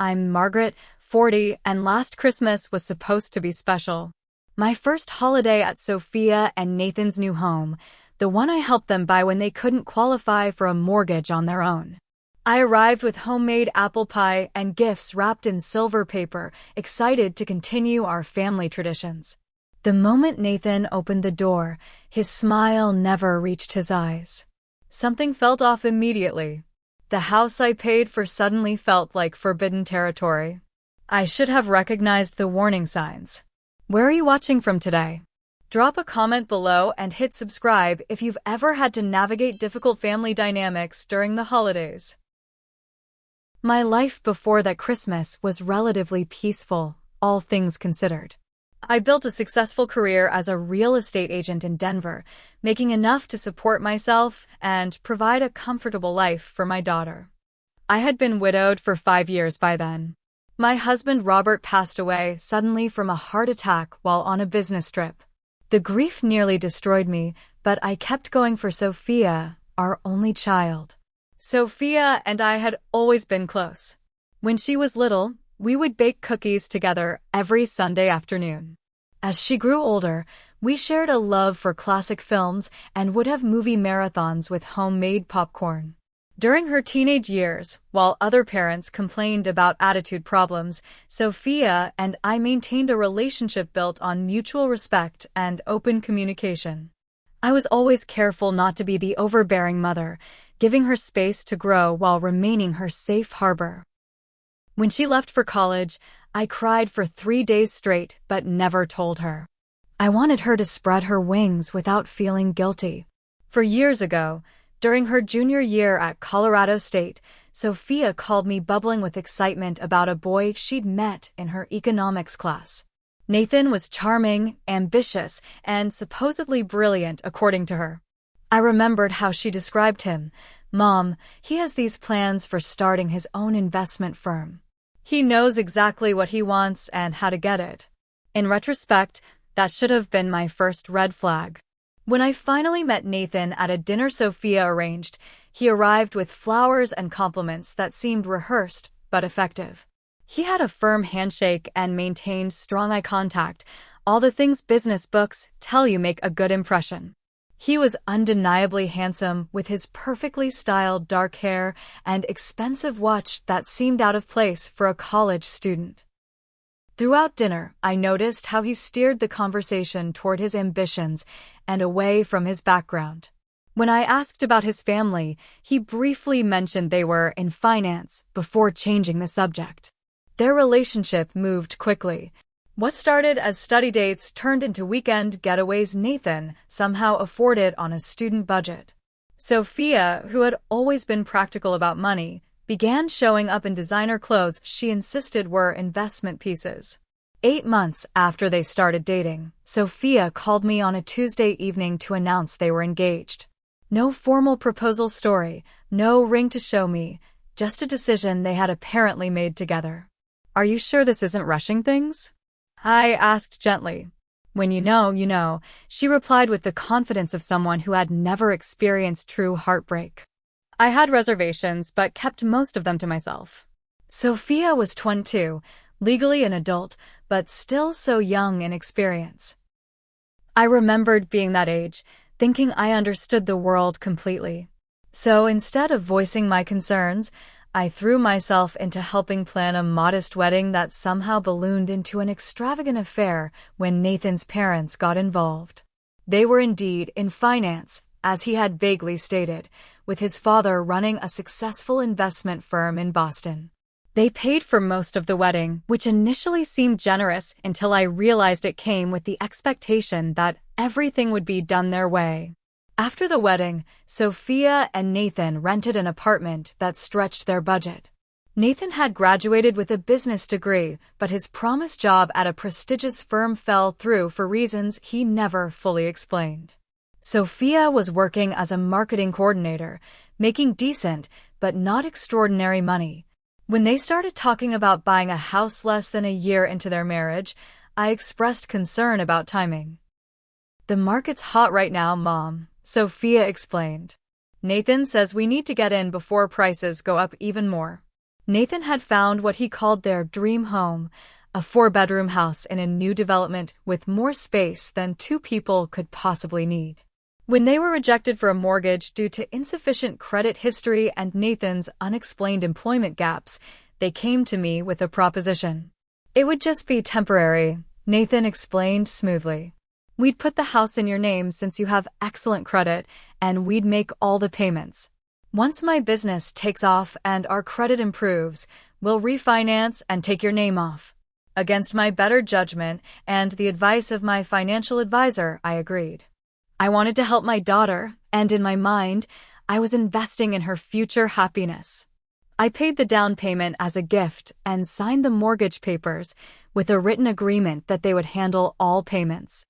I'm Margaret, 40, and last Christmas was supposed to be special. My first holiday at Sophia and Nathan's new home, the one I helped them buy when they couldn't qualify for a mortgage on their own. I arrived with homemade apple pie and gifts wrapped in silver paper, excited to continue our family traditions. The moment Nathan opened the door, his smile never reached his eyes. Something felt off immediately. The house I paid for suddenly felt like forbidden territory. I should have recognized the warning signs. Where are you watching from today? Drop a comment below and hit subscribe if you've ever had to navigate difficult family dynamics during the holidays. My life before that Christmas was relatively peaceful, all things considered. I built a successful career as a real estate agent in Denver, making enough to support myself and provide a comfortable life for my daughter. I had been widowed for 5 years by then. My husband Robert passed away suddenly from a heart attack while on a business trip. The grief nearly destroyed me, but I kept going for Sophia, our only child. Sophia and I had always been close. When she was little, we would bake cookies together every Sunday afternoon. As she grew older, we shared a love for classic films and would have movie marathons with homemade popcorn. During her teenage years, while other parents complained about attitude problems, Sophia and I maintained a relationship built on mutual respect and open communication. I was always careful not to be the overbearing mother, giving her space to grow while remaining her safe harbor. When she left for college, I cried for 3 days straight but never told her. I wanted her to spread her wings without feeling guilty. For years ago, during her junior year at Colorado State, Sophia called me bubbling with excitement about a boy she'd met in her economics class. Nathan was charming, ambitious, and supposedly brilliant according to her. I remembered how she described him. "Mom, he has these plans for starting his own investment firm. He knows exactly what he wants and how to get it." In retrospect, that should have been my first red flag. When I finally met Nathan at a dinner Sophia arranged, he arrived with flowers and compliments that seemed rehearsed but effective. He had a firm handshake and maintained strong eye contact, all the things business books tell you make a good impression. He was undeniably handsome with his perfectly styled dark hair and expensive watch that seemed out of place for a college student. Throughout dinner, I noticed how he steered the conversation toward his ambitions and away from his background. When I asked about his family, he briefly mentioned they were in finance before changing the subject. Their relationship moved quickly. What started as study dates turned into weekend getaways Nathan somehow afforded on a student budget. Sophia, who had always been practical about money, began showing up in designer clothes she insisted were investment pieces. 8 months after they started dating, Sophia called me on a Tuesday evening to announce they were engaged. No formal proposal story, no ring to show me, just a decision they had apparently made together. "Are you sure this isn't rushing things?" I asked gently. "When you know, you know," she replied with the confidence of someone who had never experienced true heartbreak. I had reservations, but kept most of them to myself. Sophia was 22, legally an adult, but still so young in experience. I remembered being that age, thinking I understood the world completely. So instead of voicing my concerns, I threw myself into helping plan a modest wedding that somehow ballooned into an extravagant affair when Nathan's parents got involved. They were indeed in finance, as he had vaguely stated, with his father running a successful investment firm in Boston. They paid for most of the wedding, which initially seemed generous until I realized it came with the expectation that everything would be done their way. After the wedding, Sophia and Nathan rented an apartment that stretched their budget. Nathan had graduated with a business degree, but his promised job at a prestigious firm fell through for reasons he never fully explained. Sophia was working as a marketing coordinator, making decent but not extraordinary money. When they started talking about buying a house less than a year into their marriage, I expressed concern about timing. "The market's hot right now, Mom," Sophia explained. "Nathan says we need to get in before prices go up even more." Nathan had found what he called their dream home, a 4-bedroom house in a new development with more space than 2 people could possibly need. When they were rejected for a mortgage due to insufficient credit history and Nathan's unexplained employment gaps, they came to me with a proposition. It would just be temporary, Nathan explained smoothly. We'd put the house in your name since you have excellent credit, and we'd make all the payments. Once my business takes off and our credit improves, we'll refinance and take your name off. Against my better judgment and the advice of my financial advisor, I agreed. I wanted to help my daughter, and in my mind, I was investing in her future happiness. I paid the down payment as a gift and signed the mortgage papers with a written agreement that they would handle all payments.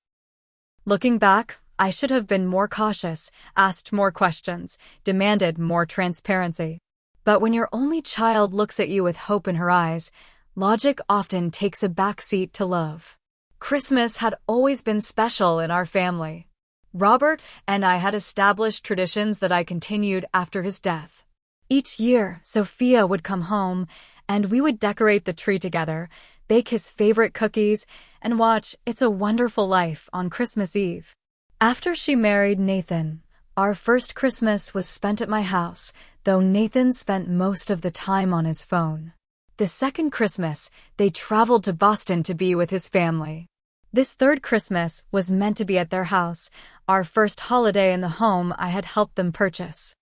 Looking back, I should have been more cautious, asked more questions, demanded more transparency. But when your only child looks at you with hope in her eyes, logic often takes a backseat to love. Christmas had always been special in our family. Robert and I had established traditions that I continued after his death. Each year, Sophia would come home, and we would decorate the tree together, bake his favorite cookies, and watch It's a Wonderful Life on Christmas Eve. After she married Nathan, our first Christmas was spent at my house, though Nathan spent most of the time on his phone. The second Christmas, they traveled to Boston to be with his family. This third Christmas was meant to be at their house, our first holiday in the home I had helped them purchase.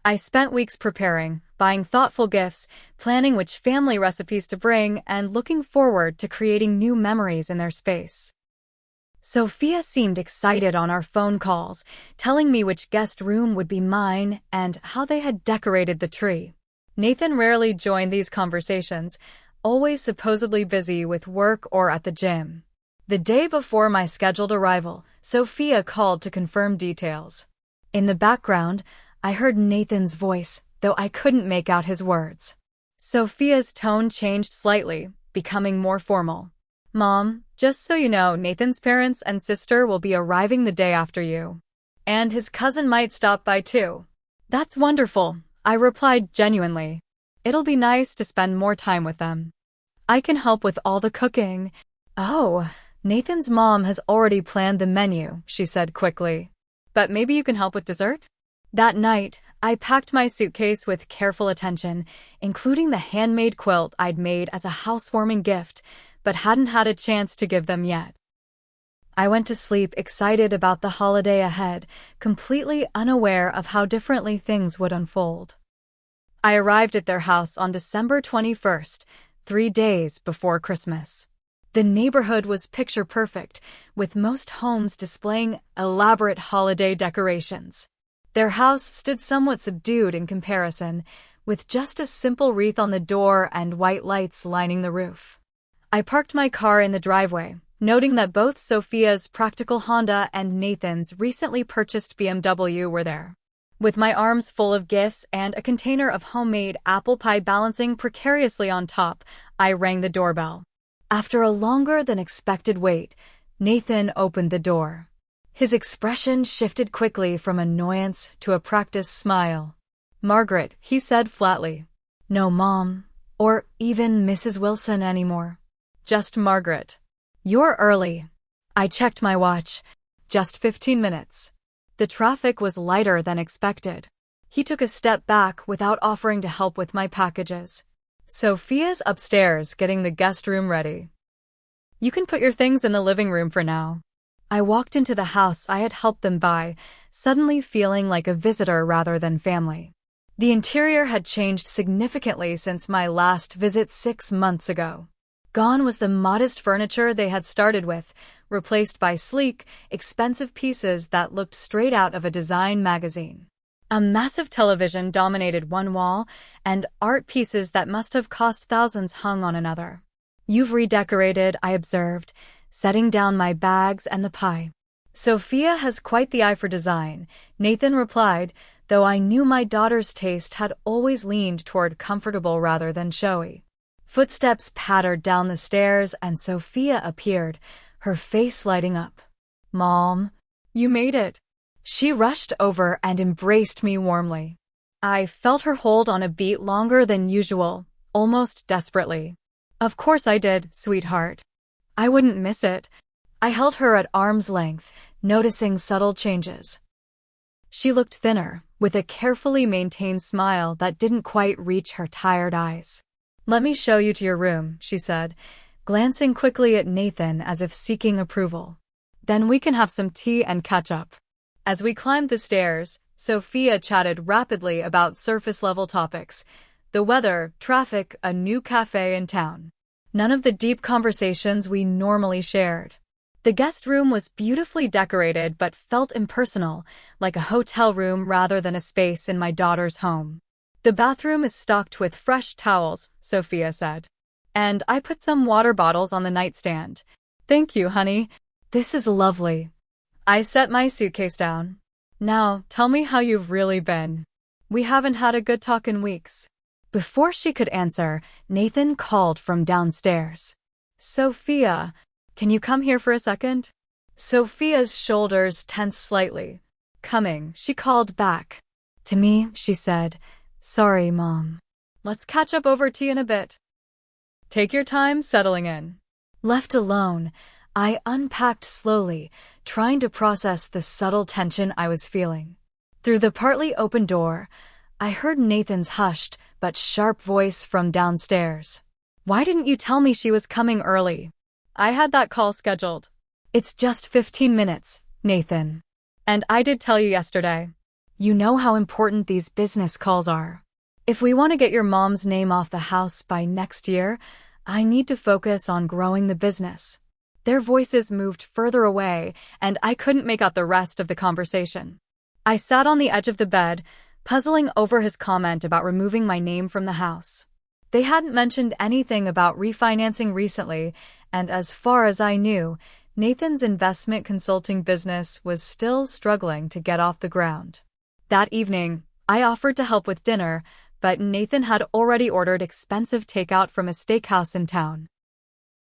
I spent weeks preparing, buying thoughtful gifts, planning which family recipes to bring, and looking forward to creating new memories in their space. Sophia seemed excited on our phone calls, telling me which guest room would be mine and how they had decorated the tree. Nathan rarely joined these conversations, always supposedly busy with work or at the gym. The day before my scheduled arrival, Sophia called to confirm details. In the background, I heard Nathan's voice, though I couldn't make out his words. Sophia's tone changed slightly, becoming more formal. Mom, just so you know, Nathan's parents and sister will be arriving the day after you. And his cousin might stop by too. That's wonderful, I replied genuinely. It'll be nice to spend more time with them. I can help with all the cooking. Oh, Nathan's mom has already planned the menu, she said quickly. But maybe you can help with dessert? That night, I packed my suitcase with careful attention, including the handmade quilt I'd made as a housewarming gift, but hadn't had a chance to give them yet. I went to sleep excited about the holiday ahead, completely unaware of how differently things would unfold. I arrived at their house on December 21st, 3 days before Christmas. The neighborhood was picture perfect, with most homes displaying elaborate holiday decorations. Their house stood somewhat subdued in comparison, with just a simple wreath on the door and white lights lining the roof. I parked my car in the driveway, noting that both Sophia's practical Honda and Nathan's recently purchased BMW were there. With my arms full of gifts and a container of homemade apple pie balancing precariously on top, I rang the doorbell. After a longer than expected wait, Nathan opened the door. His expression shifted quickly from annoyance to a practiced smile. "Margaret," he said flatly. "No Mom, or even Mrs. Wilson anymore. Just Margaret." "You're early." I checked my watch. Just 15 minutes. The traffic was lighter than expected. He took a step back without offering to help with my packages. "Sophia's upstairs getting the guest room ready. You can put your things in the living room for now." I walked into the house I had helped them buy, suddenly feeling like a visitor rather than family. The interior had changed significantly since my last visit 6 months ago. Gone was the modest furniture they had started with, replaced by sleek, expensive pieces that looked straight out of a design magazine. A massive television dominated one wall, and art pieces that must have cost thousands hung on another. "You've redecorated," I observed, setting down my bags and the pie. "Sophia has quite the eye for design," Nathan replied, though I knew my daughter's taste had always leaned toward comfortable rather than showy. Footsteps pattered down the stairs and Sophia appeared, her face lighting up. "Mom, you made it." She rushed over and embraced me warmly. I felt her hold on a beat longer than usual, almost desperately. Of course I did, sweetheart. I wouldn't miss it. I held her at arm's length, noticing subtle changes. She looked thinner, with a carefully maintained smile that didn't quite reach her tired eyes. "Let me show you to your room," she said, glancing quickly at Nathan as if seeking approval. "Then we can have some tea and catch up." As we climbed the stairs, Sophia chatted rapidly about surface-level topics: the weather, traffic, a new cafe in town. None of the deep conversations we normally shared. The guest room was beautifully decorated but felt impersonal, like a hotel room rather than a space in my daughter's home. "The bathroom is stocked with fresh towels," Sophia said. "And I put some water bottles on the nightstand." "Thank you, honey. This is lovely." I set my suitcase down. "Now, tell me how you've really been. We haven't had a good talk in weeks." Before she could answer, Nathan called from downstairs. "Sophia, can you come here for a second?" Sophia's shoulders tensed slightly. "Coming," she called back. To me, she said, "Sorry, Mom. Let's catch up over tea in a bit." "Take your time settling in." Left alone, I unpacked slowly, trying to process the subtle tension I was feeling. Through the partly open door, I heard Nathan's hushed but sharp voice from downstairs. "Why didn't you tell me she was coming early?" "I had that call scheduled." "It's just 15 minutes, Nathan. And I did tell you yesterday. You know how important these business calls are. If we want to get your mom's name off the house by next year, I need to focus on growing the business." Their voices moved further away, and I couldn't make out the rest of the conversation. I sat on the edge of the bed, puzzling over his comment about removing my name from the house. They hadn't mentioned anything about refinancing recently, and as far as I knew, Nathan's investment consulting business was still struggling to get off the ground. That evening, I offered to help with dinner, but Nathan had already ordered expensive takeout from a steakhouse in town.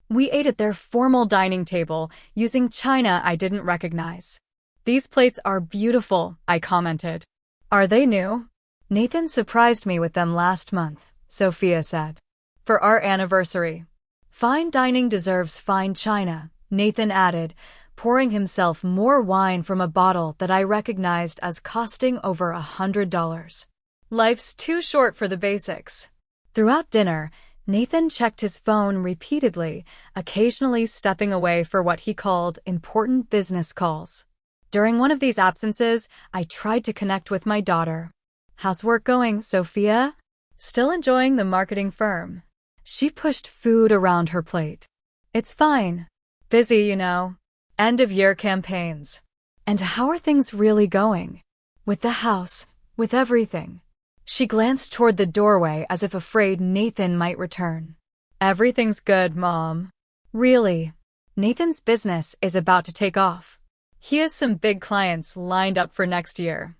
We ate at their formal dining table, using china I didn't recognize. "These plates are beautiful," I commented. "Are they new?" "Nathan surprised me with them last month," Sophia said. "For our anniversary." "Fine dining deserves fine china," Nathan added, pouring himself more wine from a bottle that I recognized as costing over $100. "Life's too short for the basics." Throughout dinner, Nathan checked his phone repeatedly, occasionally stepping away for what he called important business calls. During one of these absences, I tried to connect with my daughter. "How's work going, Sophia?" "Still enjoying the marketing firm." She pushed food around her plate. "It's fine. Busy, you know. End-of-year campaigns." "And how are things really going? With the house, with everything?" She glanced toward the doorway as if afraid Nathan might return. "Everything's good, Mom." "Really? Nathan's business is about to take off. He has some big clients lined up for next year."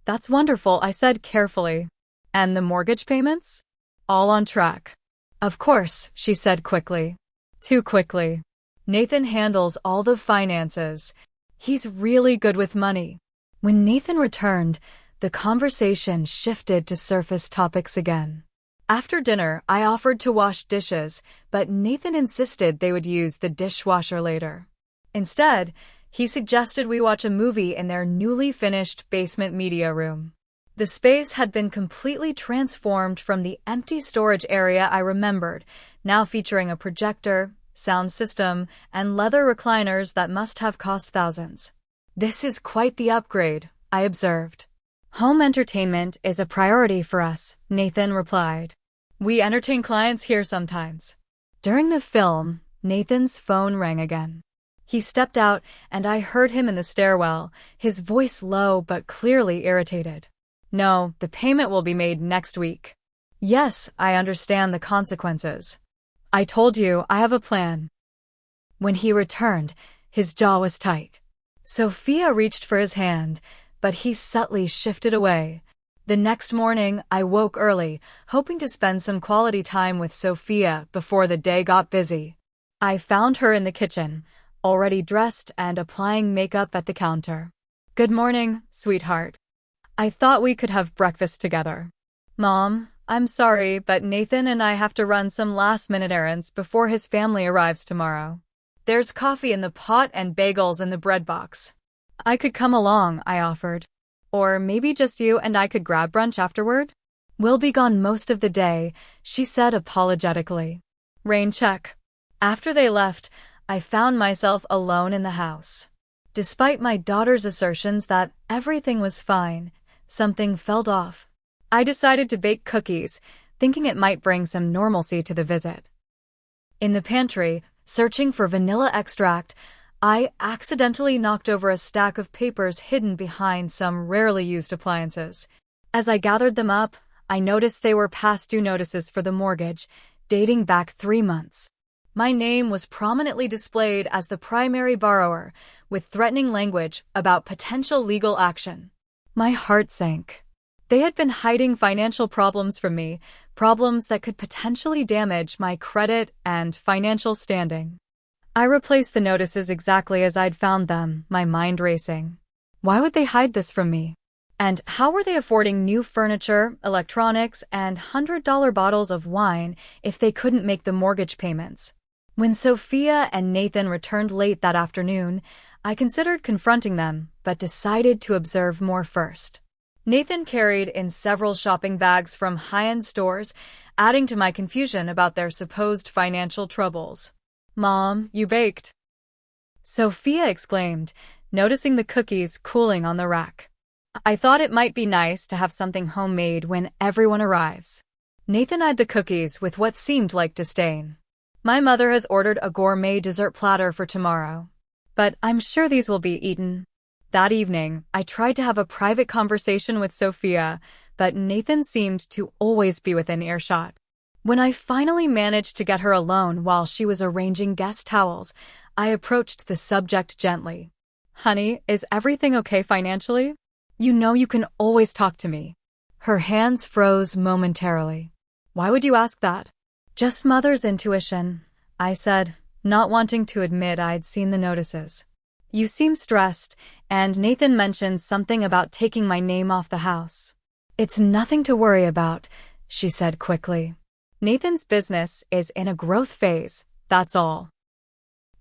"That's wonderful," I said carefully. "And the mortgage payments?" "All on track." "Of course," she said quickly. Too quickly. "Nathan handles all the finances. He's really good with money." When Nathan returned, the conversation shifted to surface topics again. After dinner, I offered to wash dishes, but Nathan insisted they would use the dishwasher later. Instead, he suggested we watch a movie in their newly finished basement media room. The space had been completely transformed from the empty storage area I remembered, now featuring a projector, sound system, and leather recliners that must have cost thousands. "This is quite the upgrade," I observed. "Home entertainment is a priority for us," Nathan replied. "We entertain clients here sometimes." During the film, Nathan's phone rang again. He stepped out, and I heard him in the stairwell, his voice low but clearly irritated. "No, the payment will be made next week." "Yes, I understand the consequences. I told you I have a plan." When he returned, his jaw was tight. Sophia reached for his hand, but he subtly shifted away. The next morning, I woke early, hoping to spend some quality time with Sophia before the day got busy. I found her in the kitchen, already dressed and applying makeup at the counter. "Good morning, sweetheart. I thought we could have breakfast together." "Mom, I'm sorry, but Nathan and I have to run some last-minute errands before his family arrives tomorrow. There's coffee in the pot and bagels in the bread box. I could come along, I offered. Or maybe just you and I could grab brunch afterward? We'll be gone most of the day, she said apologetically. Rain check. After they left, I found myself alone in the house. Despite my daughter's assertions that everything was fine, something felt off. I decided to bake cookies, thinking it might bring some normalcy to the visit. In the pantry, searching for vanilla extract, I accidentally knocked over a stack of papers hidden behind some rarely used appliances. As I gathered them up, I noticed they were past due notices for the mortgage, dating back 3 months. My name was prominently displayed as the primary borrower, with threatening language about potential legal action. My heart sank. They had been hiding financial problems from me, problems that could potentially damage my credit and financial standing. I replaced the notices exactly as I'd found them, my mind racing. Why would they hide this from me? And how were they affording new furniture, electronics, and $100 bottles of wine if they couldn't make the mortgage payments? When Sophia and Nathan returned late that afternoon, I considered confronting them, but decided to observe more first. Nathan carried in several shopping bags from high-end stores, adding to my confusion about their supposed financial troubles. "Mom, you baked!" Sophia exclaimed, noticing the cookies cooling on the rack. I thought it might be nice to have something homemade when everyone arrives. Nathan eyed the cookies with what seemed like disdain. My mother has ordered a gourmet dessert platter for tomorrow, but I'm sure these will be eaten. That evening, I tried to have a private conversation with Sophia, but Nathan seemed to always be within earshot. When I finally managed to get her alone while she was arranging guest towels, I approached the subject gently. "Honey, is everything okay financially? You know you can always talk to me." Her hands froze momentarily. "Why would you ask that?" "Just mother's intuition," I said, not wanting to admit I'd seen the notices. "You seem stressed, and Nathan mentioned something about taking my name off the house." "It's nothing to worry about," she said quickly. "Nathan's business is in a growth phase, that's all.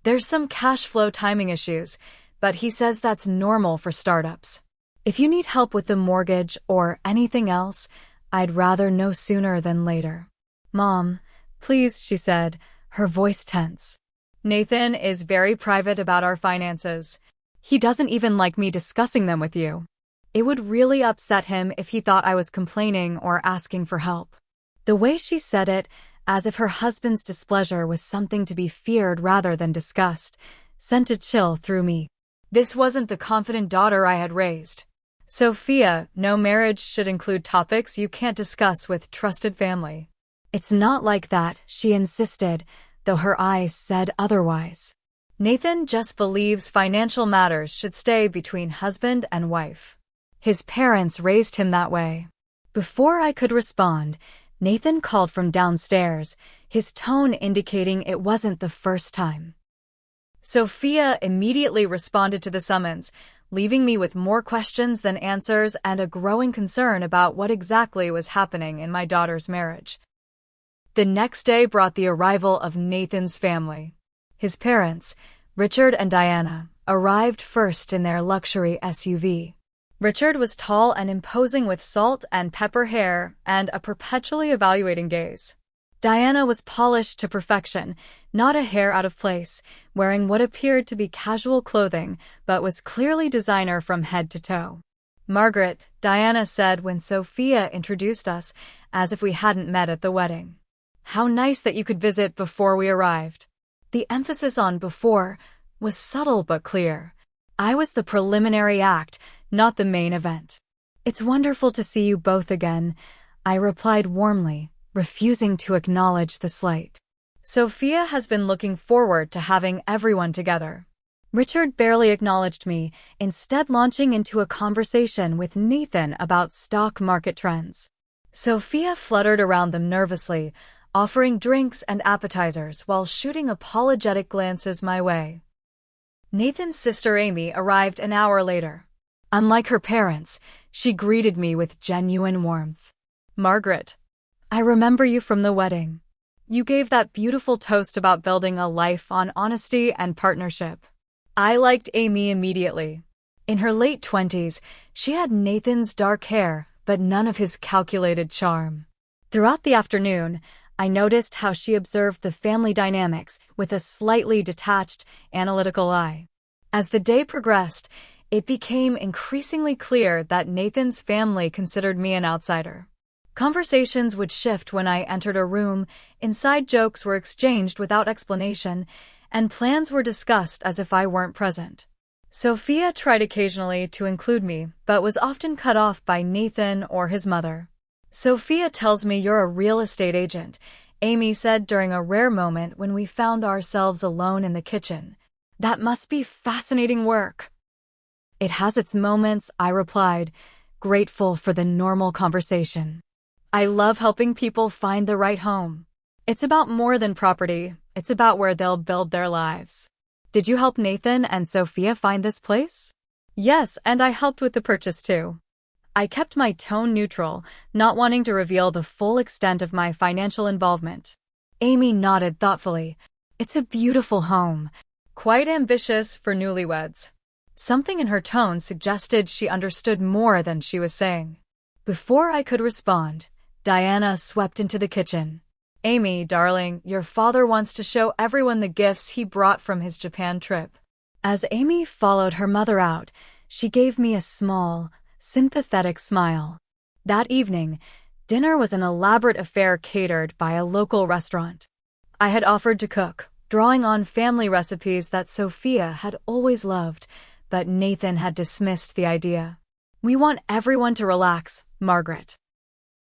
There's some cash flow timing issues, but he says that's normal for startups. If you need help with the mortgage or anything else, I'd rather know sooner than later." "Mom, please," she said, her voice tense. "Nathan is very private about our finances. He doesn't even like me discussing them with you. It would really upset him if he thought I was complaining or asking for help." The way she said it, as if her husband's displeasure was something to be feared rather than discussed, sent a chill through me. This wasn't the confident daughter I had raised. "Sophia, no marriage should include topics you can't discuss with trusted family." "It's not like that," she insisted, though her eyes said otherwise. "Nathan just believes financial matters should stay between husband and wife. His parents raised him that way." Before I could respond, Nathan called from downstairs, his tone indicating it wasn't the first time. Sophia immediately responded to the summons, leaving me with more questions than answers and a growing concern about what exactly was happening in my daughter's marriage. The next day brought the arrival of Nathan's family. His parents, Richard and Diana, arrived first in their luxury SUV. Richard was tall and imposing with salt and pepper hair and a perpetually evaluating gaze. Diana was polished to perfection, not a hair out of place, wearing what appeared to be casual clothing but was clearly designer from head to toe. "Margaret," Diana said when Sophia introduced us, as if we hadn't met at the wedding. "How nice that you could visit before we arrived." The emphasis on before was subtle but clear. I was the preliminary act, not the main event. "It's wonderful to see you both again," I replied warmly, refusing to acknowledge the slight. "Sophia has been looking forward to having everyone together." Richard barely acknowledged me, instead launching into a conversation with Nathan about stock market trends. Sophia fluttered around them nervously, offering drinks and appetizers while shooting apologetic glances my way. Nathan's sister Amy arrived an hour later. Unlike her parents, she greeted me with genuine warmth. "Margaret, I remember you from the wedding. You gave that beautiful toast about building a life on honesty and partnership. I liked Amy immediately. In her late 20s, she had Nathan's dark hair, but none of his calculated charm. Throughout the afternoon, I noticed how she observed the family dynamics with a slightly detached, analytical eye. As the day progressed, it became increasingly clear that Nathan's family considered me an outsider. Conversations would shift when I entered a room, inside jokes were exchanged without explanation, and plans were discussed as if I weren't present. Sophia tried occasionally to include me, but was often cut off by Nathan or his mother. Sophia tells me you're a real estate agent, Amy said during a rare moment when we found ourselves alone in the kitchen. That must be fascinating work. It has its moments, I replied, grateful for the normal conversation. I love helping people find the right home. It's about more than property, it's about where they'll build their lives. Did you help Nathan and Sophia find this place? Yes, and I helped with the purchase too. I kept my tone neutral, not wanting to reveal the full extent of my financial involvement. Amy nodded thoughtfully. It's a beautiful home. Quite ambitious for newlyweds. Something in her tone suggested she understood more than she was saying. Before I could respond, Diana swept into the kitchen. Amy, darling, your father wants to show everyone the gifts he brought from his Japan trip. As Amy followed her mother out, she gave me a small, sympathetic smile. That evening, dinner was an elaborate affair catered by a local restaurant. I had offered to cook, drawing on family recipes that Sophia had always loved, but Nathan had dismissed the idea. We want everyone to relax, Margaret.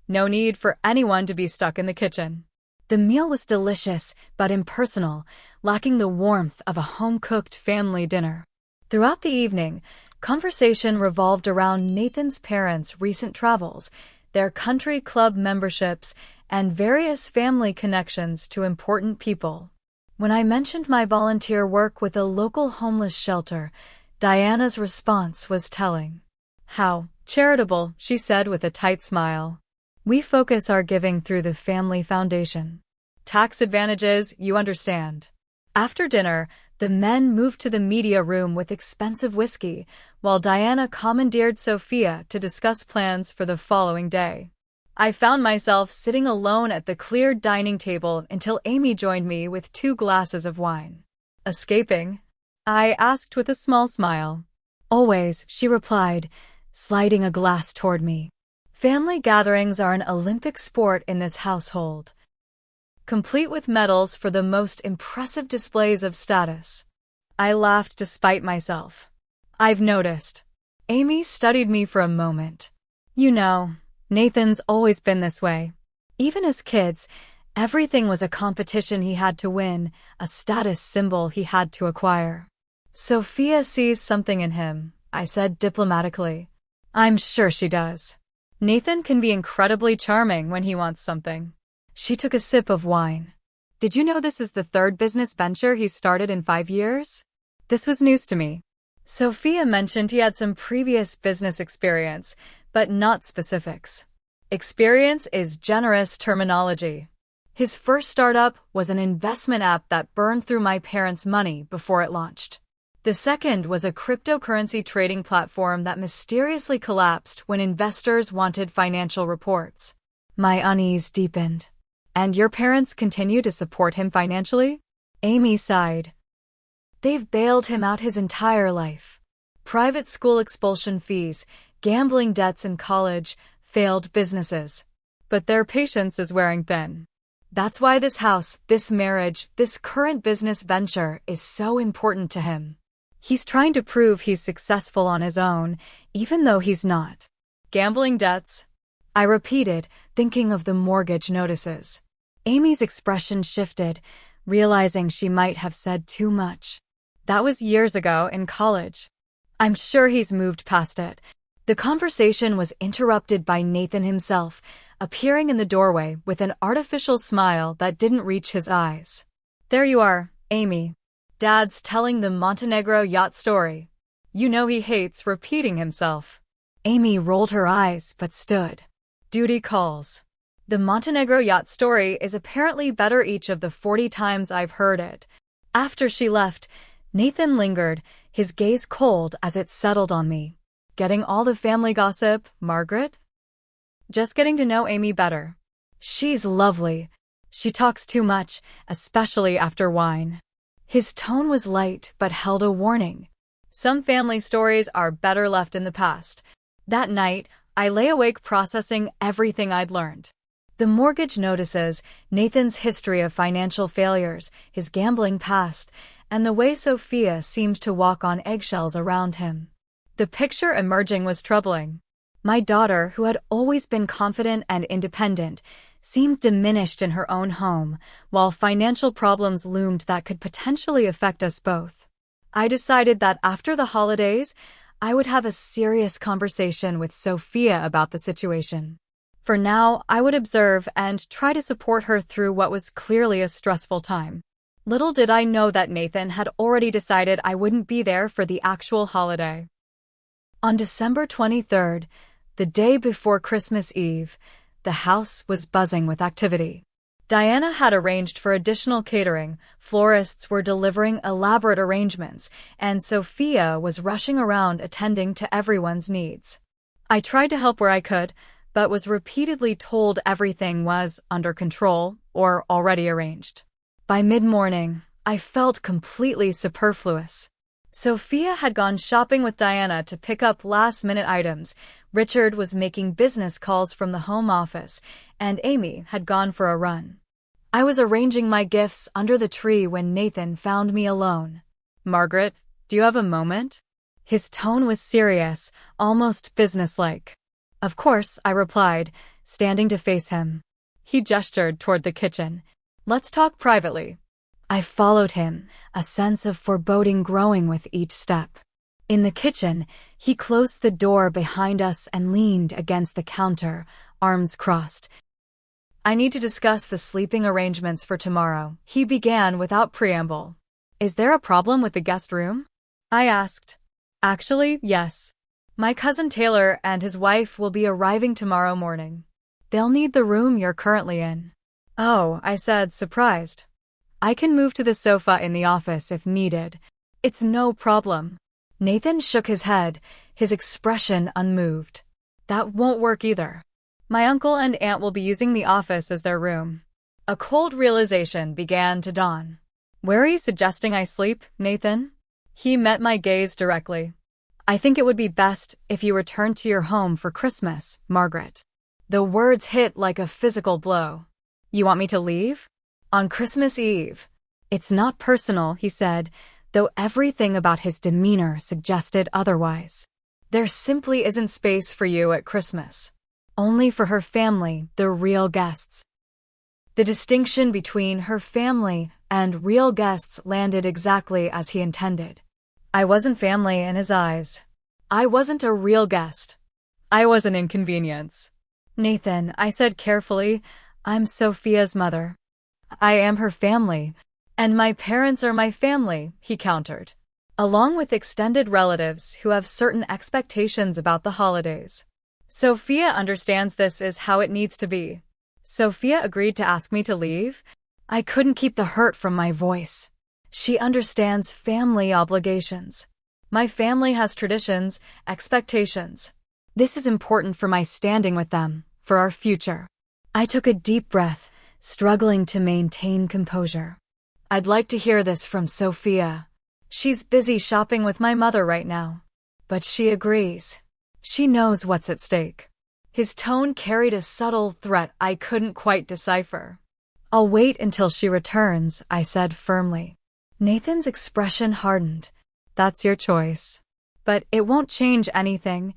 No need for anyone to be stuck in the kitchen. The meal was delicious, but impersonal, lacking the warmth of a home-cooked family dinner. Throughout the evening, conversation revolved around Nathan's parents' recent travels, their country club memberships, and various family connections to important people. When I mentioned my volunteer work with a local homeless shelter, Diana's response was telling. How charitable, she said with a tight smile. We focus our giving through the family foundation. Tax advantages, you understand. After dinner, the men moved to the media room with expensive whiskey, while Diana commandeered Sophia to discuss plans for the following day. I found myself sitting alone at the cleared dining table until Amy joined me with 2 glasses of wine. Escaping? I asked with a small smile. Always, she replied, sliding a glass toward me. Family gatherings are an Olympic sport in this household, complete with medals for the most impressive displays of status. I laughed despite myself. I've noticed. Amy studied me for a moment. You know, Nathan's always been this way. Even as kids, everything was a competition he had to win, a status symbol he had to acquire. Sophia sees something in him, I said diplomatically. I'm sure she does. Nathan can be incredibly charming when he wants something. She took a sip of wine. Did you know this is the 3rd business venture he's started in 5 years? This was news to me. Sophia mentioned he had some previous business experience, but not specifics. Experience is generous terminology. His first startup was an investment app that burned through my parents' money before it launched. The second was a cryptocurrency trading platform that mysteriously collapsed when investors wanted financial reports. My unease deepened. And your parents continue to support him financially? Amy sighed. They've bailed him out his entire life. Private school expulsion fees, gambling debts in college, failed businesses. But their patience is wearing thin. That's why this house, this marriage, this current business venture is so important to him. He's trying to prove he's successful on his own, even though he's not. Gambling debts? I repeated, thinking of the mortgage notices. Amy's expression shifted, realizing she might have said too much. That was years ago in college. I'm sure he's moved past it. The conversation was interrupted by Nathan himself, appearing in the doorway with an artificial smile that didn't reach his eyes. There you are, Amy. Dad's telling the Montenegro yacht story. You know he hates repeating himself. Amy rolled her eyes but stood. Duty calls. The Montenegro yacht story is apparently better each of the 40 times I've heard it. After she left, Nathan lingered, his gaze cold as it settled on me. Getting all the family gossip, Margaret? Just getting to know Amy better. She's lovely. She talks too much, especially after wine. His tone was light but held a warning. Some family stories are better left in the past. That night, I lay awake processing everything I'd learned. The mortgage notices, Nathan's history of financial failures, his gambling past, and the way Sophia seemed to walk on eggshells around him. The picture emerging was troubling. My daughter, who had always been confident and independent, seemed diminished in her own home, while financial problems loomed that could potentially affect us both. I decided that after the holidays, I would have a serious conversation with Sophia about the situation. For now, I would observe and try to support her through what was clearly a stressful time. Little did I know that Nathan had already decided I wouldn't be there for the actual holiday. On December 23rd, the day before Christmas Eve, the house was buzzing with activity. Diana had arranged for additional catering, florists were delivering elaborate arrangements, and Sophia was rushing around attending to everyone's needs. I tried to help where I could, but was repeatedly told everything was under control or already arranged. By mid-morning, I felt completely superfluous. Sophia had gone shopping with Diana to pick up last-minute items, Richard was making business calls from the home office, and Amy had gone for a run. I was arranging my gifts under the tree when Nathan found me alone. "Margaret, do you have a moment?" His tone was serious, almost businesslike. "Of course," I replied, standing to face him. He gestured toward the kitchen. "Let's talk privately." I followed him, a sense of foreboding growing with each step. In the kitchen, he closed the door behind us and leaned against the counter, arms crossed. "I need to discuss the sleeping arrangements for tomorrow," he began without preamble. "Is there a problem with the guest room?" I asked. "Actually, yes. My cousin Taylor and his wife will be arriving tomorrow morning. They'll need the room you're currently in." "Oh," I said, surprised. "I can move to the sofa in the office if needed. It's no problem." Nathan shook his head, his expression unmoved. "That won't work either. My uncle and aunt will be using the office as their room." A cold realization began to dawn. "Where are you suggesting I sleep, Nathan?" He met my gaze directly. "I think it would be best if you returned to your home for Christmas, Margaret." The words hit like a physical blow. "You want me to leave?" "On Christmas Eve." "It's not personal," he said, though everything about his demeanor suggested otherwise. "There simply isn't space for you at Christmas. Only for her family, the real guests." The distinction between her family and real guests landed exactly as he intended. I wasn't family in his eyes. I wasn't a real guest. I was an inconvenience. "Nathan," I said carefully, "I'm Sophia's mother. I am her family, and my parents are my family," he countered, "along with extended relatives who have certain expectations about the holidays. Sophia understands this is how it needs to be." Sophia agreed to ask me to leave? I couldn't keep the hurt from my voice. She understands family obligations. My family has traditions, expectations. This is important for my standing with them, for our future. I took a deep breath, struggling to maintain composure. "I'd like to hear this from Sophia. She's busy shopping with my mother right now. But she agrees. She knows what's at stake." His tone carried a subtle threat I couldn't quite decipher. "I'll wait until she returns," I said firmly. Nathan's expression hardened. "That's your choice. But it won't change anything.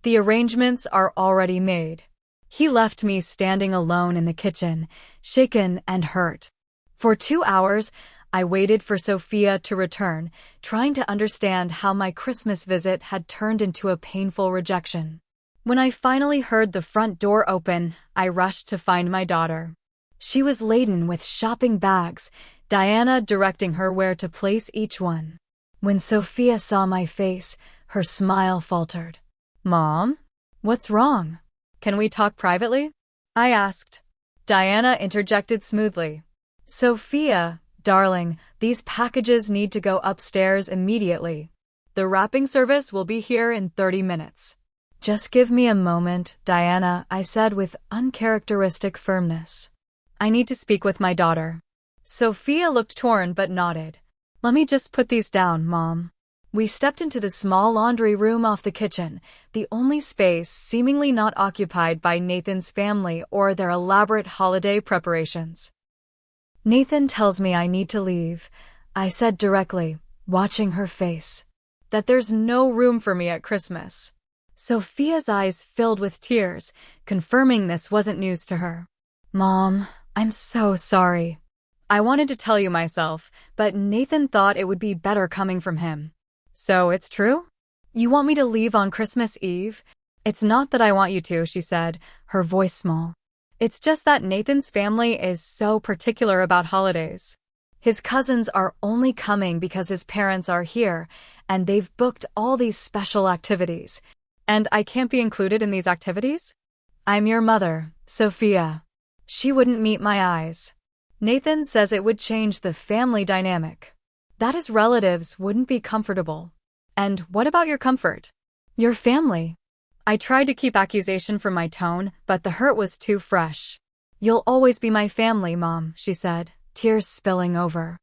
The arrangements are already made." He left me standing alone in the kitchen, shaken and hurt. For 2 hours, I waited for Sophia to return, trying to understand how my Christmas visit had turned into a painful rejection. When I finally heard the front door open, I rushed to find my daughter. She was laden with shopping bags, Diana directing her where to place each one. When Sophia saw my face, her smile faltered. "Mom? What's wrong? Can we talk privately?" I asked. Diana interjected smoothly. Sophia, darling, these packages need to go upstairs immediately. The wrapping service will be here in 30 minutes. Just give me a moment, Diana, I said with uncharacteristic firmness. I need to speak with my daughter. Sophia looked torn but nodded. Let me just put these down, Mom. We stepped into the small laundry room off the kitchen, the only space seemingly not occupied by Nathan's family or their elaborate holiday preparations. Nathan tells me I need to leave, I said directly, watching her face. That there's no room for me at Christmas. Sophia's eyes filled with tears, confirming this wasn't news to her. Mom, I'm so sorry. I wanted to tell you myself, but Nathan thought it would be better coming from him. So it's true? You want me to leave on Christmas Eve? It's not that I want you to, she said, her voice small. It's just that Nathan's family is so particular about holidays. His cousins are only coming because his parents are here, and they've booked all these special activities. And I can't be included in these activities? I'm your mother, Sophia. She wouldn't meet my eyes. Nathan says it would change the family dynamic. That his relatives wouldn't be comfortable. And what about your comfort? Your family. I tried to keep accusation from my tone, but the hurt was too fresh. You'll always be my family, Mom, she said, tears spilling over.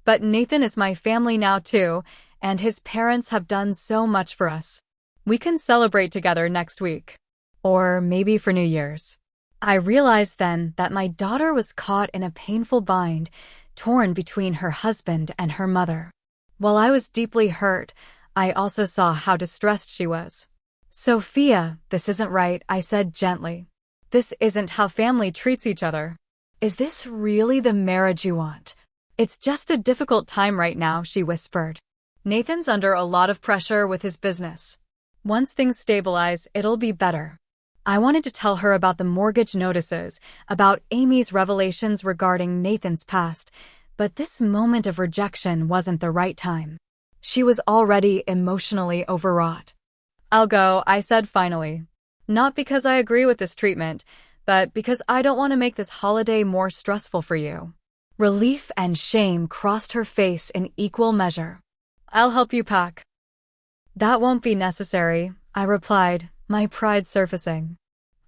But Nathan is my family now too, and his parents have done so much for us. We can celebrate together next week. Or maybe for New Year's. I realized then that my daughter was caught in a painful bind, torn between her husband and her mother. While I was deeply hurt, I also saw how distressed she was. Sophia, this isn't right, I said gently. This isn't how family treats each other. Is this really the marriage you want? It's just a difficult time right now, she whispered. Nathan's under a lot of pressure with his business. Once things stabilize, it'll be better. I wanted to tell her about the mortgage notices, about Amy's revelations regarding Nathan's past, but this moment of rejection wasn't the right time. She was already emotionally overwrought. I'll go, I said finally. Not because I agree with this treatment, but because I don't want to make this holiday more stressful for you. Relief and shame crossed her face in equal measure. I'll help you pack. That won't be necessary, I replied, my pride surfacing.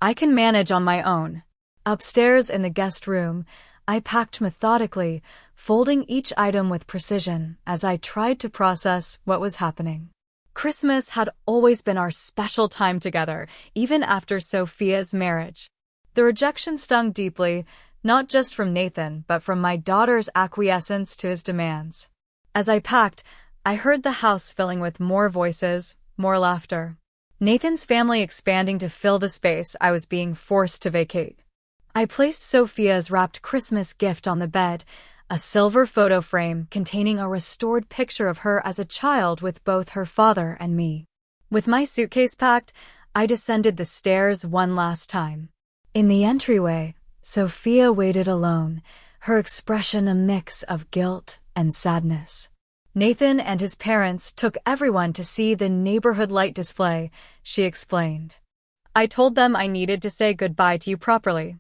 I can manage on my own. Upstairs in the guest room, I packed methodically, folding each item with precision as I tried to process what was happening. Christmas had always been our special time together, even after Sophia's marriage. The rejection stung deeply, not just from Nathan, but from my daughter's acquiescence to his demands. As I packed, I heard the house filling with more voices, more laughter. Nathan's family expanding to fill the space I was being forced to vacate. I placed Sophia's wrapped Christmas gift on the bed, a silver photo frame containing a restored picture of her as a child with both her father and me. With my suitcase packed, I descended the stairs one last time. In the entryway, Sophia waited alone, her expression a mix of guilt and sadness. Nathan and his parents took everyone to see the neighborhood light display, she explained. I told them I needed to say goodbye to you properly.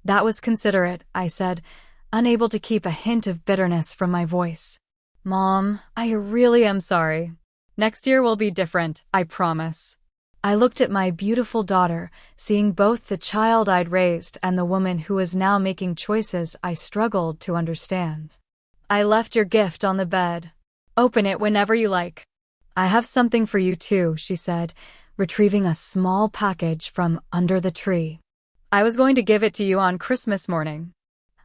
That was considerate, I said, unable to keep a hint of bitterness from my voice. Mom, I really am sorry. Next year will be different, I promise. I looked at my beautiful daughter, seeing both the child I'd raised and the woman who was now making choices I struggled to understand. I left your gift on the bed. Open it whenever you like. I have something for you too, she said, retrieving a small package from under the tree. I was going to give it to you on Christmas morning.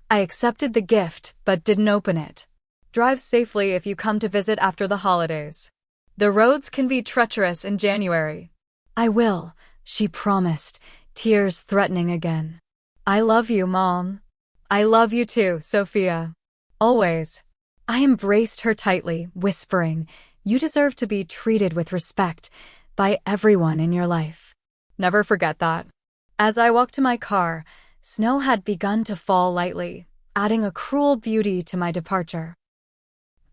I accepted the gift, but didn't open it. Drive safely if you come to visit after the holidays. The roads can be treacherous in January. I will, she promised, tears threatening again. I love you, Mom. I love you too, Sophia. Always. I embraced her tightly, whispering, you deserve to be treated with respect by everyone in your life. Never forget that. As I walked to my car, snow had begun to fall lightly, adding a cruel beauty to my departure.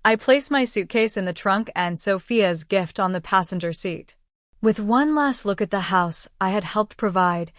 I placed my suitcase in the trunk and Sophia's gift on the passenger seat. With one last look at the house I had helped provide,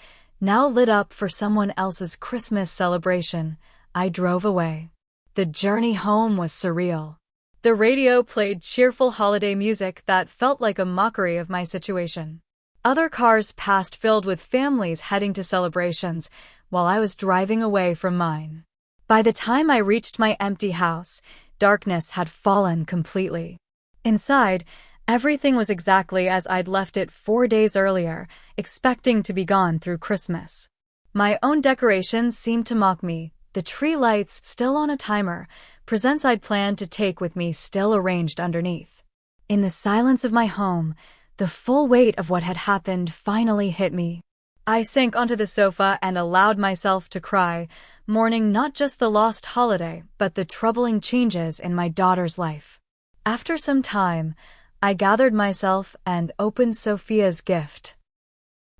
Now lit up for someone else's Christmas celebration, I drove away. The journey home was surreal. The radio played cheerful holiday music that felt like a mockery of my situation. Other cars passed filled with families heading to celebrations, while I was driving away from mine. By the time I reached my empty house, darkness had fallen completely. Inside, everything was exactly as I'd left it 4 days earlier, expecting to be gone through Christmas. My own decorations seemed to mock me, the tree lights still on a timer, presents I'd planned to take with me still arranged underneath. In the silence of my home, the full weight of what had happened finally hit me. I sank onto the sofa and allowed myself to cry, mourning not just the lost holiday, but the troubling changes in my daughter's life. After some time, I gathered myself and opened Sophia's gift.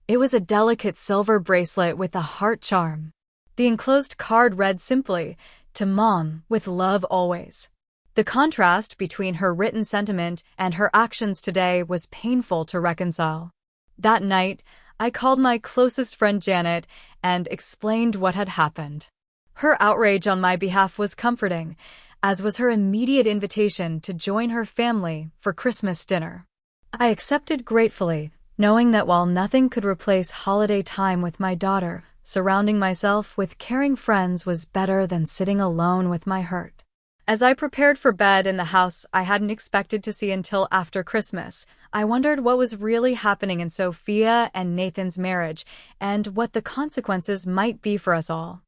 It was a delicate silver bracelet with a heart charm. The enclosed card read simply, "To Mom, with love always." The contrast between her written sentiment and her actions today was painful to reconcile. That night, I called my closest friend Janet and explained what had happened. Her outrage on my behalf was comforting, as was her immediate invitation to join her family for Christmas dinner. I accepted gratefully, knowing that while nothing could replace holiday time with my daughter, surrounding myself with caring friends was better than sitting alone with my hurt. As I prepared for bed in the house I hadn't expected to see until after Christmas, I wondered what was really happening in Sophia and Nathan's marriage and what the consequences might be for us all.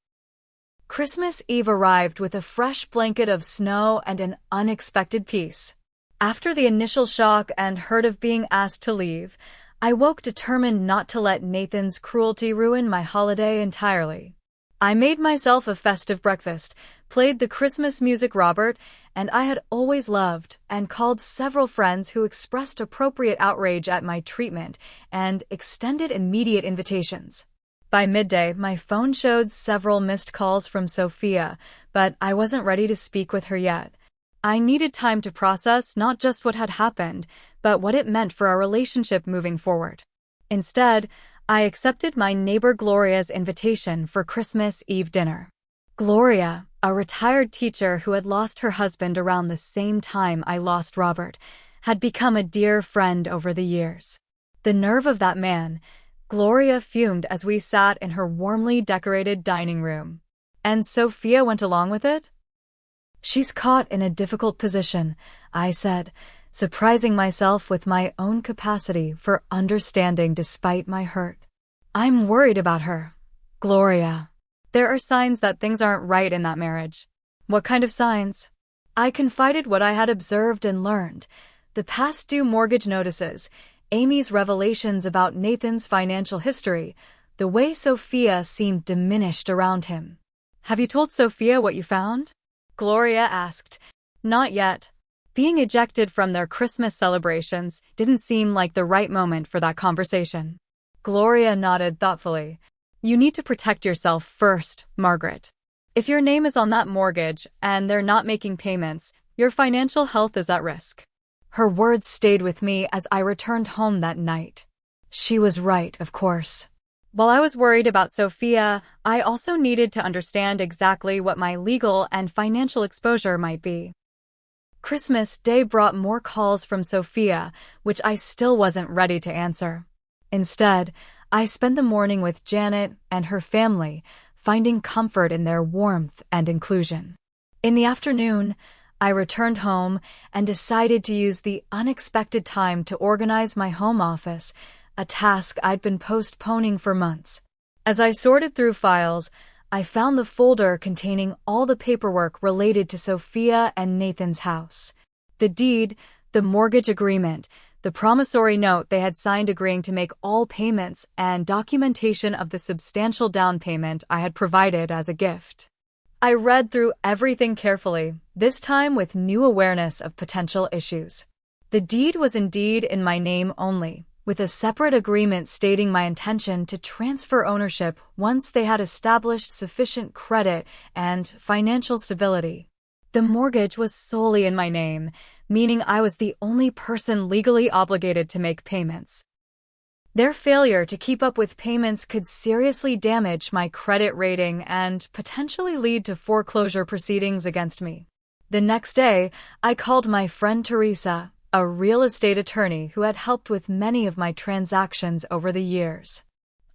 Christmas Eve arrived with a fresh blanket of snow and an unexpected peace. After the initial shock and hurt of being asked to leave, I woke determined not to let Nathan's cruelty ruin my holiday entirely. I made myself a festive breakfast, played the Christmas music Robert and I had always loved, and called several friends who expressed appropriate outrage at my treatment and extended immediate invitations. By midday, my phone showed several missed calls from Sophia, but I wasn't ready to speak with her yet. I needed time to process not just what had happened, but what it meant for our relationship moving forward. Instead, I accepted my neighbor Gloria's invitation for Christmas Eve dinner. Gloria, a retired teacher who had lost her husband around the same time I lost Robert, had become a dear friend over the years. The nerve of that man, Gloria fumed as we sat in her warmly decorated dining room. And Sophia went along with it? "She's caught in a difficult position," I said, surprising myself with my own capacity for understanding despite my hurt. "I'm worried about her, Gloria. There are signs that things aren't right in that marriage." "What kind of signs?" I confided what I had observed and learned. The past due mortgage notices, Amy's revelations about Nathan's financial history, the way Sophia seemed diminished around him. "Have you told Sophia what you found?" Gloria asked. "Not yet." Being ejected from their Christmas celebrations didn't seem like the right moment for that conversation. Gloria nodded thoughtfully. "You need to protect yourself first, Margaret. If your name is on that mortgage and they're not making payments, your financial health is at risk." Her words stayed with me as I returned home that night. She was right, of course. While I was worried about Sophia, I also needed to understand exactly what my legal and financial exposure might be. Christmas Day brought more calls from Sophia, which I still wasn't ready to answer. Instead, I spent the morning with Janet and her family, finding comfort in their warmth and inclusion. In the afternoon, I returned home and decided to use the unexpected time to organize my home office, a task I'd been postponing for months. As I sorted through files, I found the folder containing all the paperwork related to Sophia and Nathan's house. The deed, the mortgage agreement, the promissory note they had signed agreeing to make all payments, and documentation of the substantial down payment I had provided as a gift. I read through everything carefully, this time with new awareness of potential issues. The deed was indeed in my name only, with a separate agreement stating my intention to transfer ownership once they had established sufficient credit and financial stability. The mortgage was solely in my name, meaning I was the only person legally obligated to make payments. Their failure to keep up with payments could seriously damage my credit rating and potentially lead to foreclosure proceedings against me. The next day, I called my friend Teresa, a real estate attorney who had helped with many of my transactions over the years.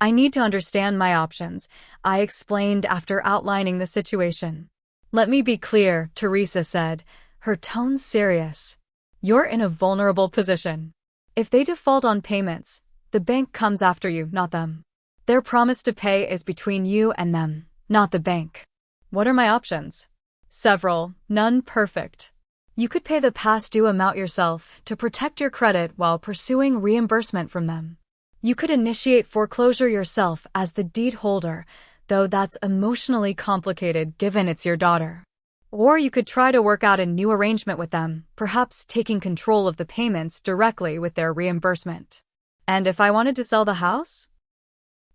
I need to understand my options, I explained after outlining the situation. Let me be clear, Teresa said, her tone serious. You're in a vulnerable position. If they default on payments, the bank comes after you, not them. Their promise to pay is between you and them, not the bank. What are my options? Several, none perfect. You could pay the past due amount yourself to protect your credit while pursuing reimbursement from them. You could initiate foreclosure yourself as the deed holder, though that's emotionally complicated given it's your daughter. Or you could try to work out a new arrangement with them, perhaps taking control of the payments directly with their reimbursement. And if I wanted to sell the house?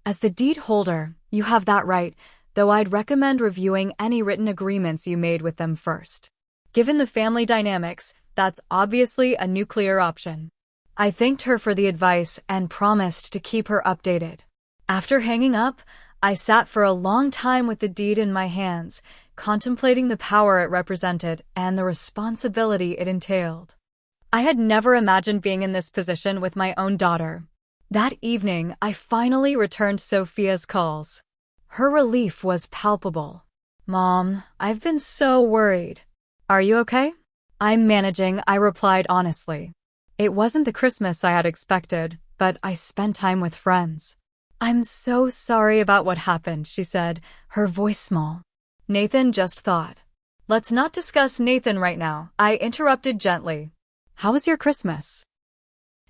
As the deed holder, you have that right, though I'd recommend reviewing any written agreements you made with them first. Given the family dynamics, that's obviously a nuclear option. I thanked her for the advice and promised to keep her updated. After hanging up, I sat for a long time with the deed in my hands, contemplating the power it represented and the responsibility it entailed. I had never imagined being in this position with my own daughter. That evening, I finally returned Sophia's calls. Her relief was palpable. Mom, I've been so worried. Are you okay? I'm managing, I replied honestly. It wasn't the Christmas I had expected, but I spent time with friends. I'm so sorry about what happened, she said, her voice small. Nathan just thought. Let's not discuss Nathan right now, I interrupted gently. How was your Christmas?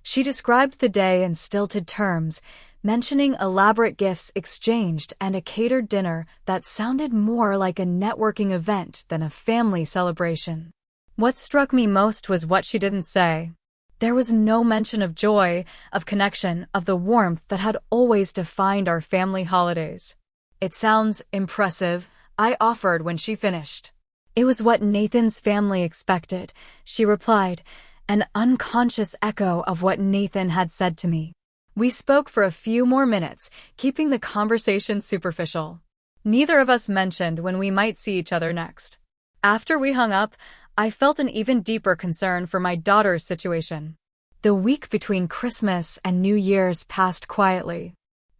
She described the day in stilted terms, mentioning elaborate gifts exchanged and a catered dinner that sounded more like a networking event than a family celebration. What struck me most was what she didn't say. There was no mention of joy, of connection, of the warmth that had always defined our family holidays. It sounds impressive, I offered when she finished. It was what Nathan's family expected, she replied, an unconscious echo of what Nathan had said to me. We spoke for a few more minutes, keeping the conversation superficial. Neither of us mentioned when we might see each other next. After we hung up, I felt an even deeper concern for my daughter's situation. The week between Christmas and New Year's passed quietly.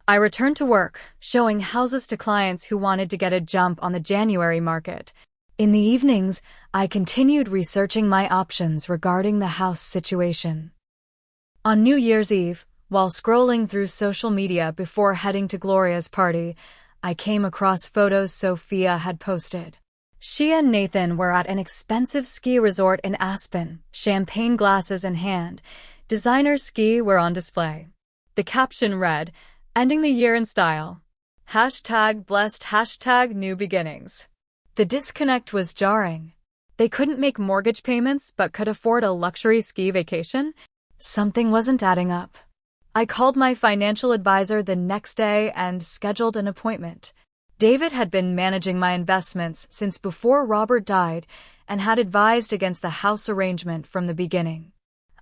I returned to work, showing houses to clients who wanted to get a jump on the January market. In the evenings, I continued researching my options regarding the house situation. On New Year's Eve, while scrolling through social media before heading to Gloria's party, I came across photos Sophia had posted. She and Nathan were at an expensive ski resort in Aspen, champagne glasses in hand. Designer ski were on display. The caption read, "Ending the year in style. #blessed #new beginnings." The disconnect was jarring. They couldn't make mortgage payments but could afford a luxury ski vacation? Something wasn't adding up. I called my financial advisor the next day and scheduled an appointment. David had been managing my investments since before Robert died and had advised against the house arrangement from the beginning.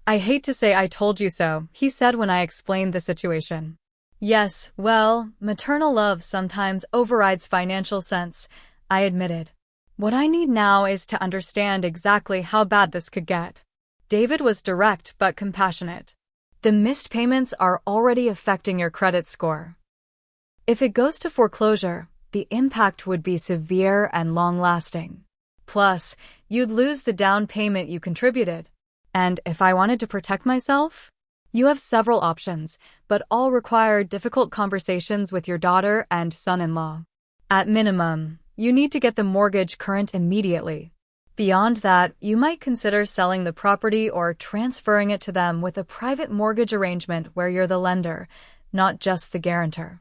I hate to say I told you so, he said when I explained the situation. Yes, well, maternal love sometimes overrides financial sense, I admitted. What I need now is to understand exactly how bad this could get. David was direct but compassionate. The missed payments are already affecting your credit score. If it goes to foreclosure, the impact would be severe and long-lasting. Plus, you'd lose the down payment you contributed. And if I wanted to protect myself? You have several options, but all require difficult conversations with your daughter and son-in-law. At minimum, you need to get the mortgage current immediately. Beyond that, you might consider selling the property or transferring it to them with a private mortgage arrangement where you're the lender, not just the guarantor.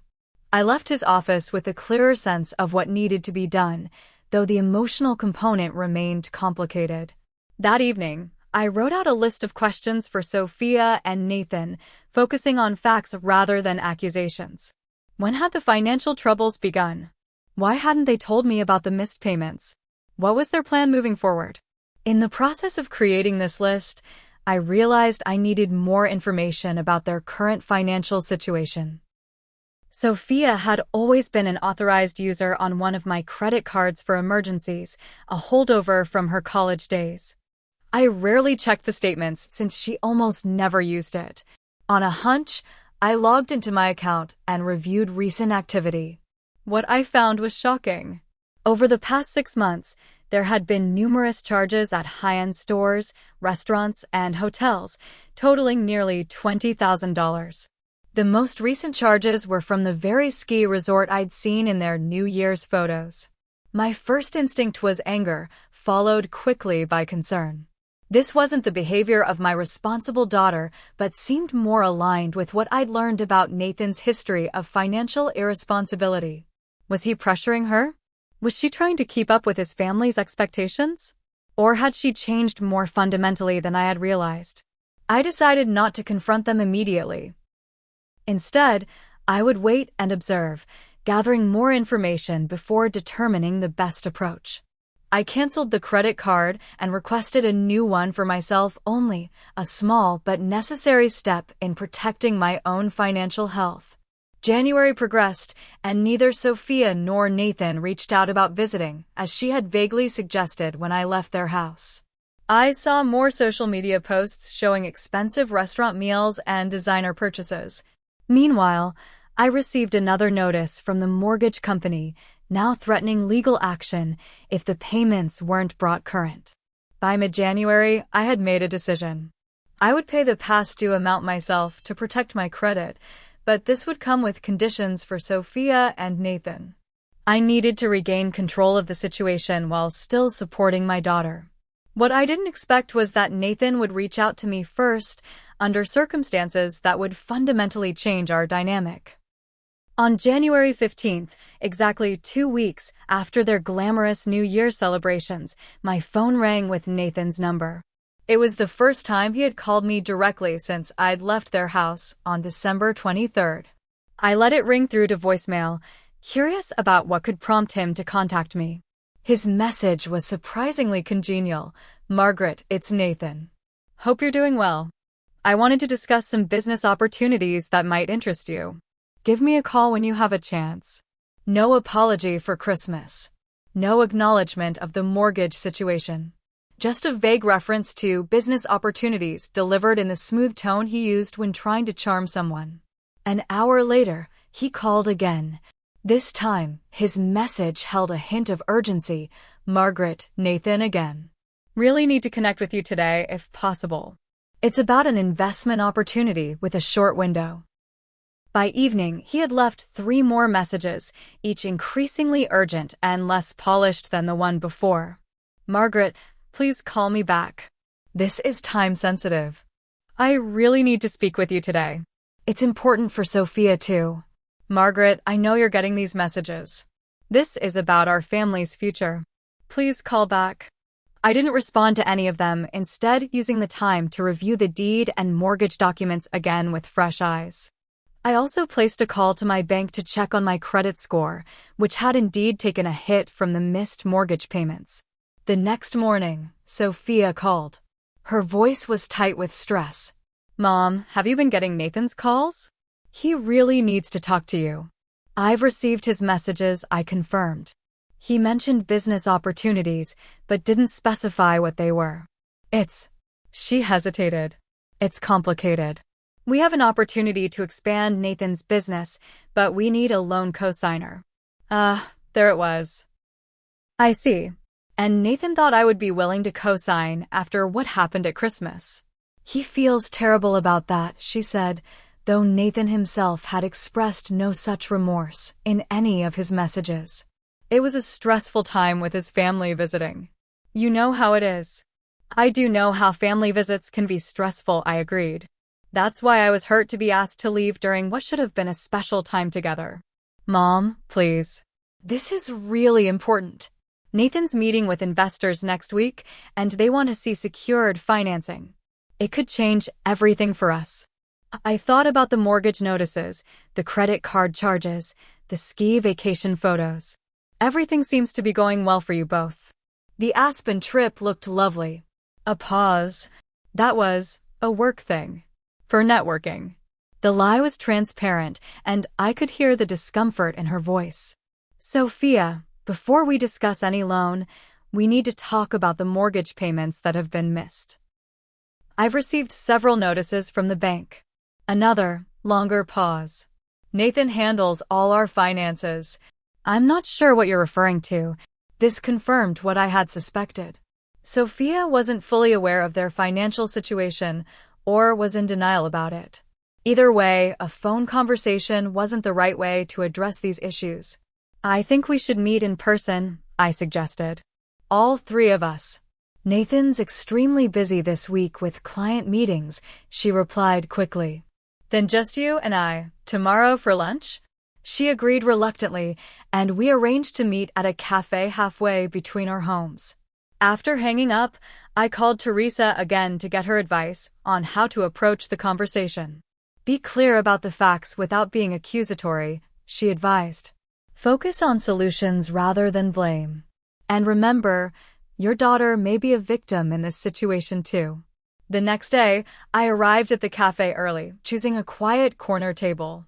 I left his office with a clearer sense of what needed to be done, though the emotional component remained complicated. That evening, I wrote out a list of questions for Sophia and Nathan, focusing on facts rather than accusations. When had the financial troubles begun? Why hadn't they told me about the missed payments? What was their plan moving forward? In the process of creating this list, I realized I needed more information about their current financial situation. Sophia had always been an authorized user on one of my credit cards for emergencies, a holdover from her college days. I rarely checked the statements since she almost never used it. On a hunch, I logged into my account and reviewed recent activity. What I found was shocking. Over the past 6 months, there had been numerous charges at high-end stores, restaurants, and hotels, totaling nearly $20,000. The most recent charges were from the very ski resort I'd seen in their New Year's photos. My first instinct was anger, followed quickly by concern. This wasn't the behavior of my responsible daughter, but seemed more aligned with what I'd learned about Nathan's history of financial irresponsibility. Was he pressuring her? Was she trying to keep up with his family's expectations? Or had she changed more fundamentally than I had realized? I decided not to confront them immediately. Instead, I would wait and observe, gathering more information before determining the best approach. I canceled the credit card and requested a new one for myself only, a small but necessary step in protecting my own financial health. January progressed, and neither Sophia nor Nathan reached out about visiting, as she had vaguely suggested when I left their house. I saw more social media posts showing expensive restaurant meals and designer purchases. Meanwhile, I received another notice from the mortgage company, now threatening legal action if the payments weren't brought current. By mid-January, I had made a decision. I would pay the past due amount myself to protect my credit, but this would come with conditions for Sophia and Nathan. I needed to regain control of the situation while still supporting my daughter. What I didn't expect was that Nathan would reach out to me first, under circumstances that would fundamentally change our dynamic. On January 15th, exactly 2 weeks after their glamorous New Year celebrations, my phone rang with Nathan's number. It was the first time he had called me directly since I'd left their house on December 23rd. I let it ring through to voicemail, curious about what could prompt him to contact me. His message was surprisingly congenial. "Margaret, it's Nathan. Hope you're doing well. I wanted to discuss some business opportunities that might interest you. Give me a call when you have a chance." No apology for Christmas. No acknowledgement of the mortgage situation. Just a vague reference to business opportunities delivered in the smooth tone he used when trying to charm someone. An hour later, he called again. This time, his message held a hint of urgency. "Margaret, Nathan again. Really need to connect with you today if possible. It's about an investment opportunity with a short window." By evening, he had left 3 more messages, each increasingly urgent and less polished than the one before. "Margaret, please call me back. This is time-sensitive. I really need to speak with you today. It's important for Sophia, too. Margaret, I know you're getting these messages. This is about our family's future. Please call back." I didn't respond to any of them, instead using the time to review the deed and mortgage documents again with fresh eyes. I also placed a call to my bank to check on my credit score, which had indeed taken a hit from the missed mortgage payments. The next morning, Sophia called. Her voice was tight with stress. "Mom, have you been getting Nathan's calls? He really needs to talk to you." "I've received his messages," I confirmed. He mentioned business opportunities, but didn't specify what they were. She hesitated. "It's complicated. We have an opportunity to expand Nathan's business, but we need a loan cosigner." There it was. "I see. And Nathan thought I would be willing to cosign after what happened at Christmas." "He feels terrible about that," she said, though Nathan himself had expressed no such remorse in any of his messages. It was a stressful time with his family visiting. "You know how it is." "I do know how family visits can be stressful," I agreed. "That's why I was hurt to be asked to leave during what should have been a special time together." "Mom, please. This is really important. Nathan's meeting with investors next week, and they want to see secured financing. It could change everything for us." I thought about the mortgage notices, the credit card charges, the ski vacation photos. "Everything seems to be going well for you both. The Aspen trip looked lovely." A pause. That was a work thing. For networking. The lie was transparent, and I could hear the discomfort in her voice. Sophia, before we discuss any loan, we need to talk about the mortgage payments that have been missed. I've received several notices from the bank. Another, longer pause. Nathan handles all our finances. I'm not sure what you're referring to. This confirmed what I had suspected. Sophia wasn't fully aware of their financial situation or was in denial about it. Either way, a phone conversation wasn't the right way to address these issues. I think we should meet in person, I suggested. All three of us. Nathan's extremely busy this week with client meetings, she replied quickly. Then just you and I, tomorrow for lunch? She agreed reluctantly, and we arranged to meet at a cafe halfway between our homes. After hanging up, I called Teresa again to get her advice on how to approach the conversation. Be clear about the facts without being accusatory, she advised. Focus on solutions rather than blame. And remember, your daughter may be a victim in this situation too. The next day, I arrived at the cafe early, choosing a quiet corner table.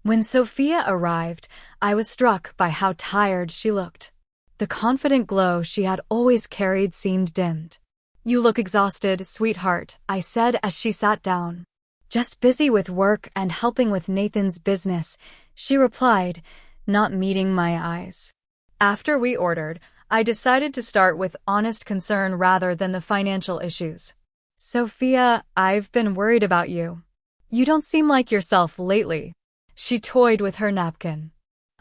When Sophia arrived, I was struck by how tired she looked. The confident glow she had always carried seemed dimmed. You look exhausted, sweetheart, I said as she sat down. Just busy with work and helping with Nathan's business, she replied, not meeting my eyes. After we ordered, I decided to start with honest concern rather than the financial issues. Sophia, I've been worried about you. You don't seem like yourself lately. She toyed with her napkin.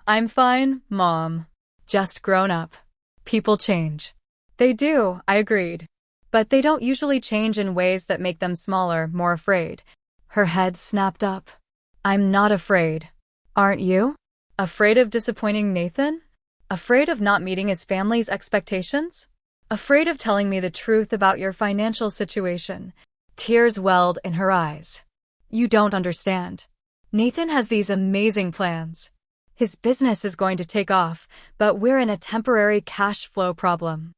I'm fine, Mom. Just grown up. People change. They do, I agreed. But they don't usually change in ways that make them smaller, more afraid. Her head snapped up. I'm not afraid. Aren't you? Afraid of disappointing Nathan? Afraid of not meeting his family's expectations? Afraid of telling me the truth about your financial situation? Tears welled in her eyes. You don't understand. Nathan has these amazing plans. His business is going to take off, but we're in a temporary cash flow problem.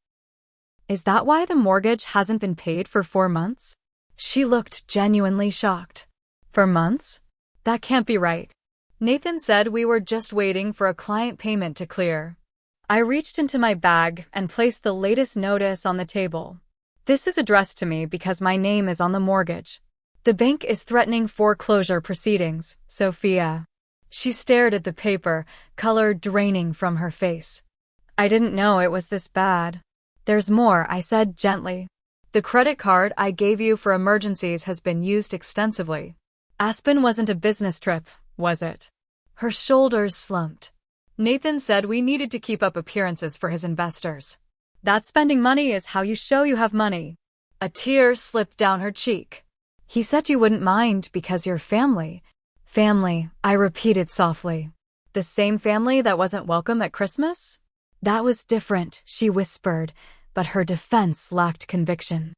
Is that why the mortgage hasn't been paid for 4 months? She looked genuinely shocked. For months? That can't be right. Nathan said we were just waiting for a client payment to clear. I reached into my bag and placed the latest notice on the table. This is addressed to me because my name is on the mortgage. The bank is threatening foreclosure proceedings, Sophia. She stared at the paper, color draining from her face. I didn't know it was this bad. There's more, I said gently. The credit card I gave you for emergencies has been used extensively. Aspen wasn't a business trip, was it? Her shoulders slumped. Nathan said we needed to keep up appearances for his investors. That spending money is how you show you have money. A tear slipped down her cheek. He said you wouldn't mind because you're family. Family, I repeated softly. The same family that wasn't welcome at Christmas? That was different, she whispered, but her defense lacked conviction.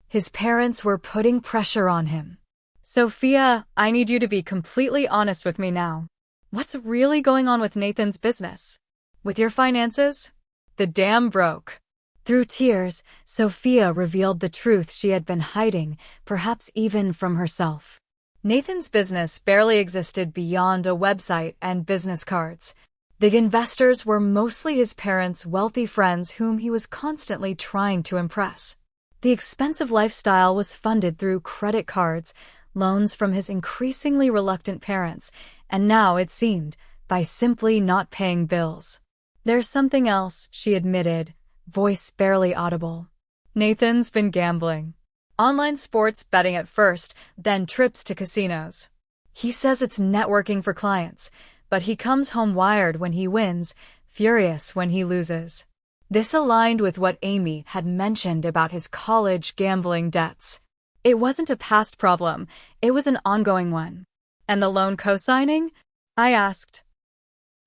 His parents were putting pressure on him. Sophia, I need you to be completely honest with me now. What's really going on with Nathan's business? With your finances? The dam broke. Through tears, Sophia revealed the truth she had been hiding, perhaps even from herself. Nathan's business barely existed beyond a website and business cards. The investors were mostly his parents' wealthy friends whom he was constantly trying to impress. The expensive lifestyle was funded through credit cards, loans from his increasingly reluctant parents, and now, it seemed, by simply not paying bills. There's something else, she admitted, voice barely audible. Nathan's been gambling. Online sports betting at first, then trips to casinos. He says it's networking for clients, but he comes home wired when he wins, furious when he loses. This aligned with what Amy had mentioned about his college gambling debts. It wasn't a past problem, it was an ongoing one. And the loan co-signing? I asked.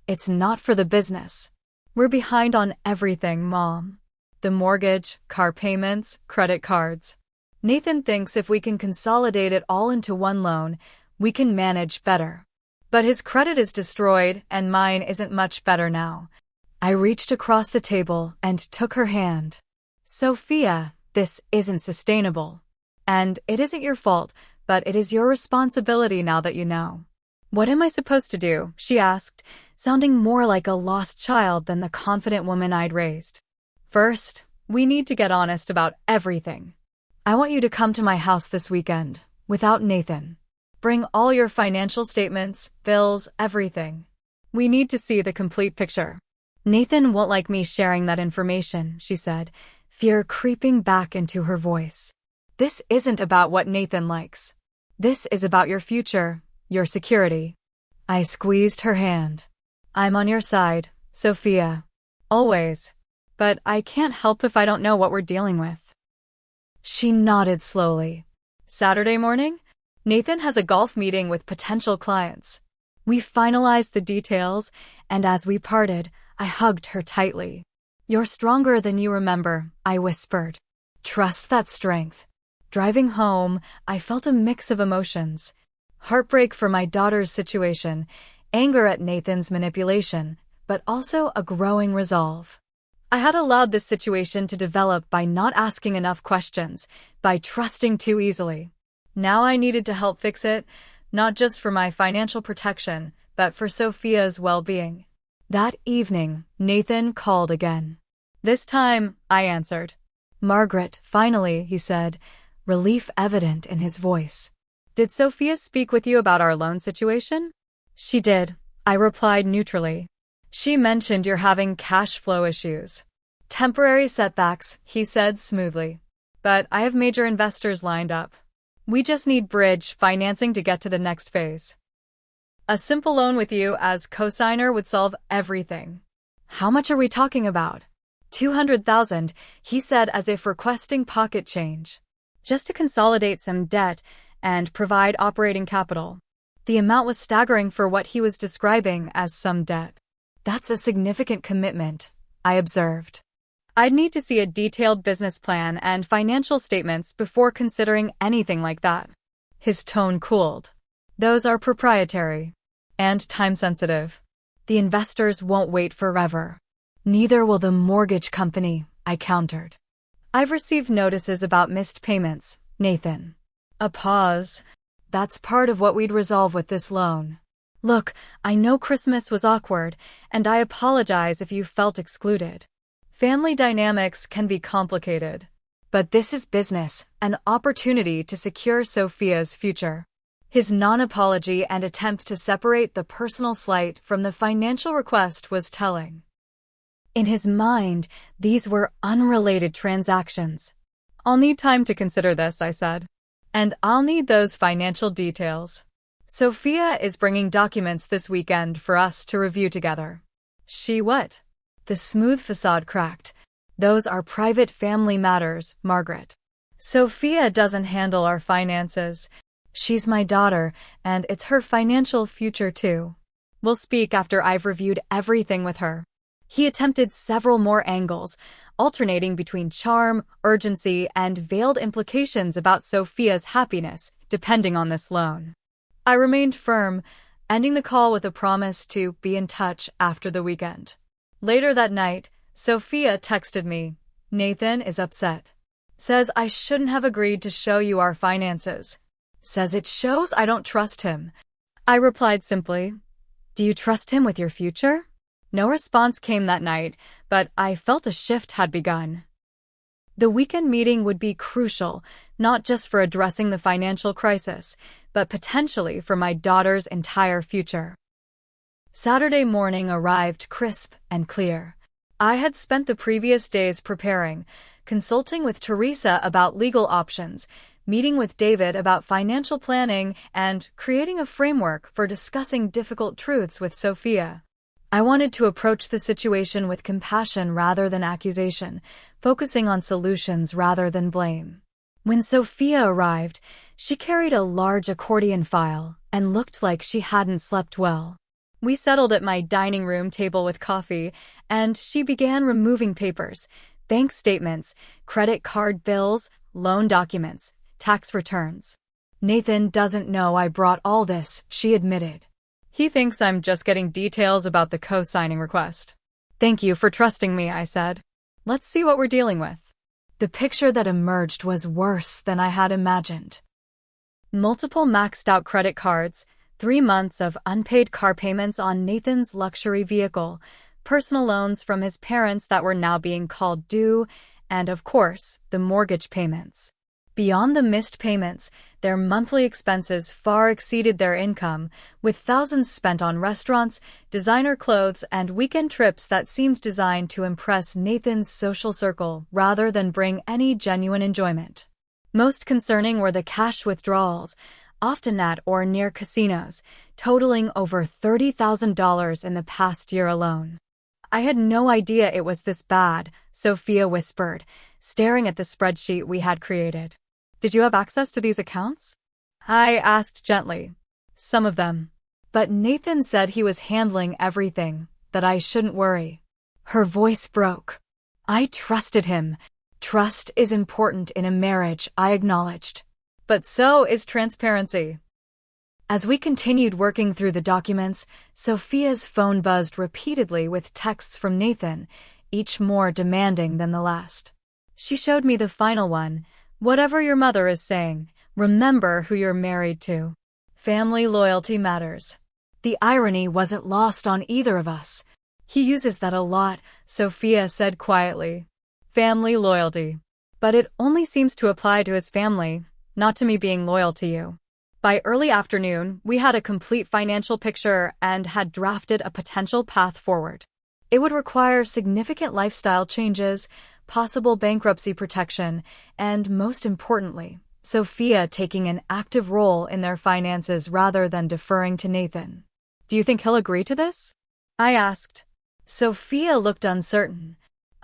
It's not for the business. We're behind on everything, Mom. The mortgage, car payments, credit cards. Nathan thinks if we can consolidate it all into one loan, we can manage better. But his credit is destroyed, and mine isn't much better now. I reached across the table and took her hand. Sophia, this isn't sustainable. And it isn't your fault, but it is your responsibility now that you know. What am I supposed to do? She asked, sounding more like a lost child than the confident woman I'd raised. First, we need to get honest about everything. I want you to come to my house this weekend, without Nathan. Bring all your financial statements, bills, everything. We need to see the complete picture. Nathan won't like me sharing that information, she said, fear creeping back into her voice. This isn't about what Nathan likes. This is about your future, your security. I squeezed her hand. I'm on your side, Sophia. Always. But I can't help if I don't know what we're dealing with. She nodded slowly. Saturday morning? Nathan has a golf meeting with potential clients. We finalized the details, and as we parted, I hugged her tightly. You're stronger than you remember, I whispered. Trust that strength. Driving home, I felt a mix of emotions. Heartbreak for my daughter's situation, anger at Nathan's manipulation, but also a growing resolve. I had allowed this situation to develop by not asking enough questions, by trusting too easily. Now I needed to help fix it, not just for my financial protection, but for Sophia's well-being. That evening, Nathan called again. This time, I answered. Margaret, finally, he said, relief evident in his voice. Did Sophia speak with you about our loan situation? She did, I replied neutrally. She mentioned you're having cash flow issues. Temporary setbacks, he said smoothly. But I have major investors lined up. We just need bridge financing to get to the next phase. A simple loan with you as co-signer would solve everything. How much are we talking about? 200,000, he said as if requesting pocket change. Just to consolidate some debt and provide operating capital. The amount was staggering for what he was describing as some debt. That's a significant commitment, I observed. I'd need to see a detailed business plan and financial statements before considering anything like that. His tone cooled. Those are proprietary and time-sensitive. The investors won't wait forever. Neither will the mortgage company, I countered. I've received notices about missed payments, Nathan. A pause. That's part of what we'd resolve with this loan. Look, I know Christmas was awkward, and I apologize if you felt excluded. Family dynamics can be complicated. But this is business, an opportunity to secure Sophia's future. His non-apology and attempt to separate the personal slight from the financial request was telling. In his mind, these were unrelated transactions. I'll need time to consider this, I said. And I'll need those financial details. Sophia is bringing documents this weekend for us to review together. She what? The smooth facade cracked. Those are private family matters, Margaret. Sophia doesn't handle our finances. She's my daughter, and it's her financial future too. We'll speak after I've reviewed everything with her. He attempted several more angles, alternating between charm, urgency, and veiled implications about Sophia's happiness, depending on this loan. I remained firm, ending the call with a promise to be in touch after the weekend. Later that night, Sophia texted me. Nathan is upset. Says I shouldn't have agreed to show you our finances. Says it shows I don't trust him. I replied simply, do you trust him with your future? No response came that night, but I felt a shift had begun. The weekend meeting would be crucial, not just for addressing the financial crisis, but potentially for my daughter's entire future. Saturday morning arrived crisp and clear. I had spent the previous days preparing, consulting with Teresa about legal options, meeting with David about financial planning, and creating a framework for discussing difficult truths with Sophia. I wanted to approach the situation with compassion rather than accusation, focusing on solutions rather than blame. When Sophia arrived, she carried a large accordion file and looked like she hadn't slept well. We settled at my dining room table with coffee, and she began removing papers, bank statements, credit card bills, loan documents, tax returns. Nathan doesn't know I brought all this, she admitted. He thinks I'm just getting details about the co-signing request. Thank you for trusting me, I said. Let's see what we're dealing with. The picture that emerged was worse than I had imagined. Multiple maxed-out credit cards, 3 months of unpaid car payments on Nathan's luxury vehicle, personal loans from his parents that were now being called due, and, of course, the mortgage payments. Beyond the missed payments, their monthly expenses far exceeded their income, with thousands spent on restaurants, designer clothes, and weekend trips that seemed designed to impress Nathan's social circle rather than bring any genuine enjoyment. Most concerning were the cash withdrawals, often at or near casinos, totaling over $30,000 in the past year alone. I had no idea it was this bad, Sophia whispered, staring at the spreadsheet we had created. Did you have access to these accounts? I asked gently. Some of them. But Nathan said he was handling everything, that I shouldn't worry. Her voice broke. I trusted him. Trust is important in a marriage, I acknowledged. But so is transparency. As we continued working through the documents, Sophia's phone buzzed repeatedly with texts from Nathan, each more demanding than the last. She showed me the final one. Whatever your mother is saying, remember who you're married to. Family loyalty matters. The irony wasn't lost on either of us. He uses that a lot, Sophia said quietly. Family loyalty. But it only seems to apply to his family, not to me being loyal to you. By early afternoon, we had a complete financial picture and had drafted a potential path forward. It would require significant lifestyle changes, possible bankruptcy protection, and most importantly, Sophia taking an active role in their finances rather than deferring to Nathan. Do you think he'll agree to this? I asked. Sophia looked uncertain.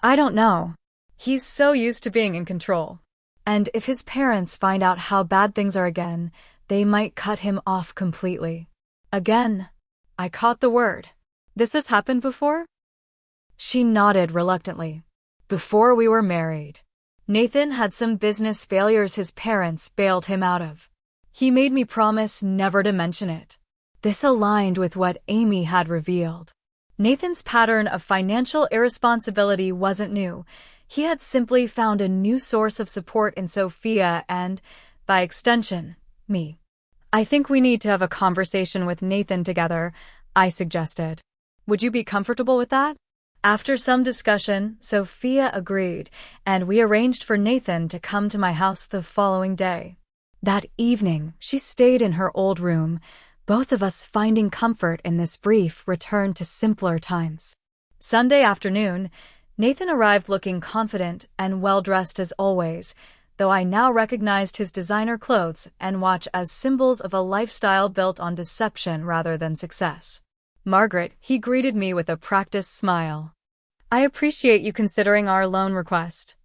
I don't know. He's so used to being in control. And if his parents find out how bad things are again, they might cut him off completely. Again. I caught the word. This has happened before? She nodded reluctantly. Before we were married. Nathan had some business failures his parents bailed him out of. He made me promise never to mention it. This aligned with what Amy had revealed. Nathan's pattern of financial irresponsibility wasn't new. He had simply found a new source of support in Sophia and, by extension, me. I think we need to have a conversation with Nathan together, I suggested. Would you be comfortable with that? After some discussion, Sophia agreed, and we arranged for Nathan to come to my house the following day. That evening, she stayed in her old room, both of us finding comfort in this brief return to simpler times. Sunday afternoon, Nathan arrived looking confident and well-dressed as always, though I now recognized his designer clothes and watch as symbols of a lifestyle built on deception rather than success. Margaret, he greeted me with a practiced smile. I appreciate you considering our loan request.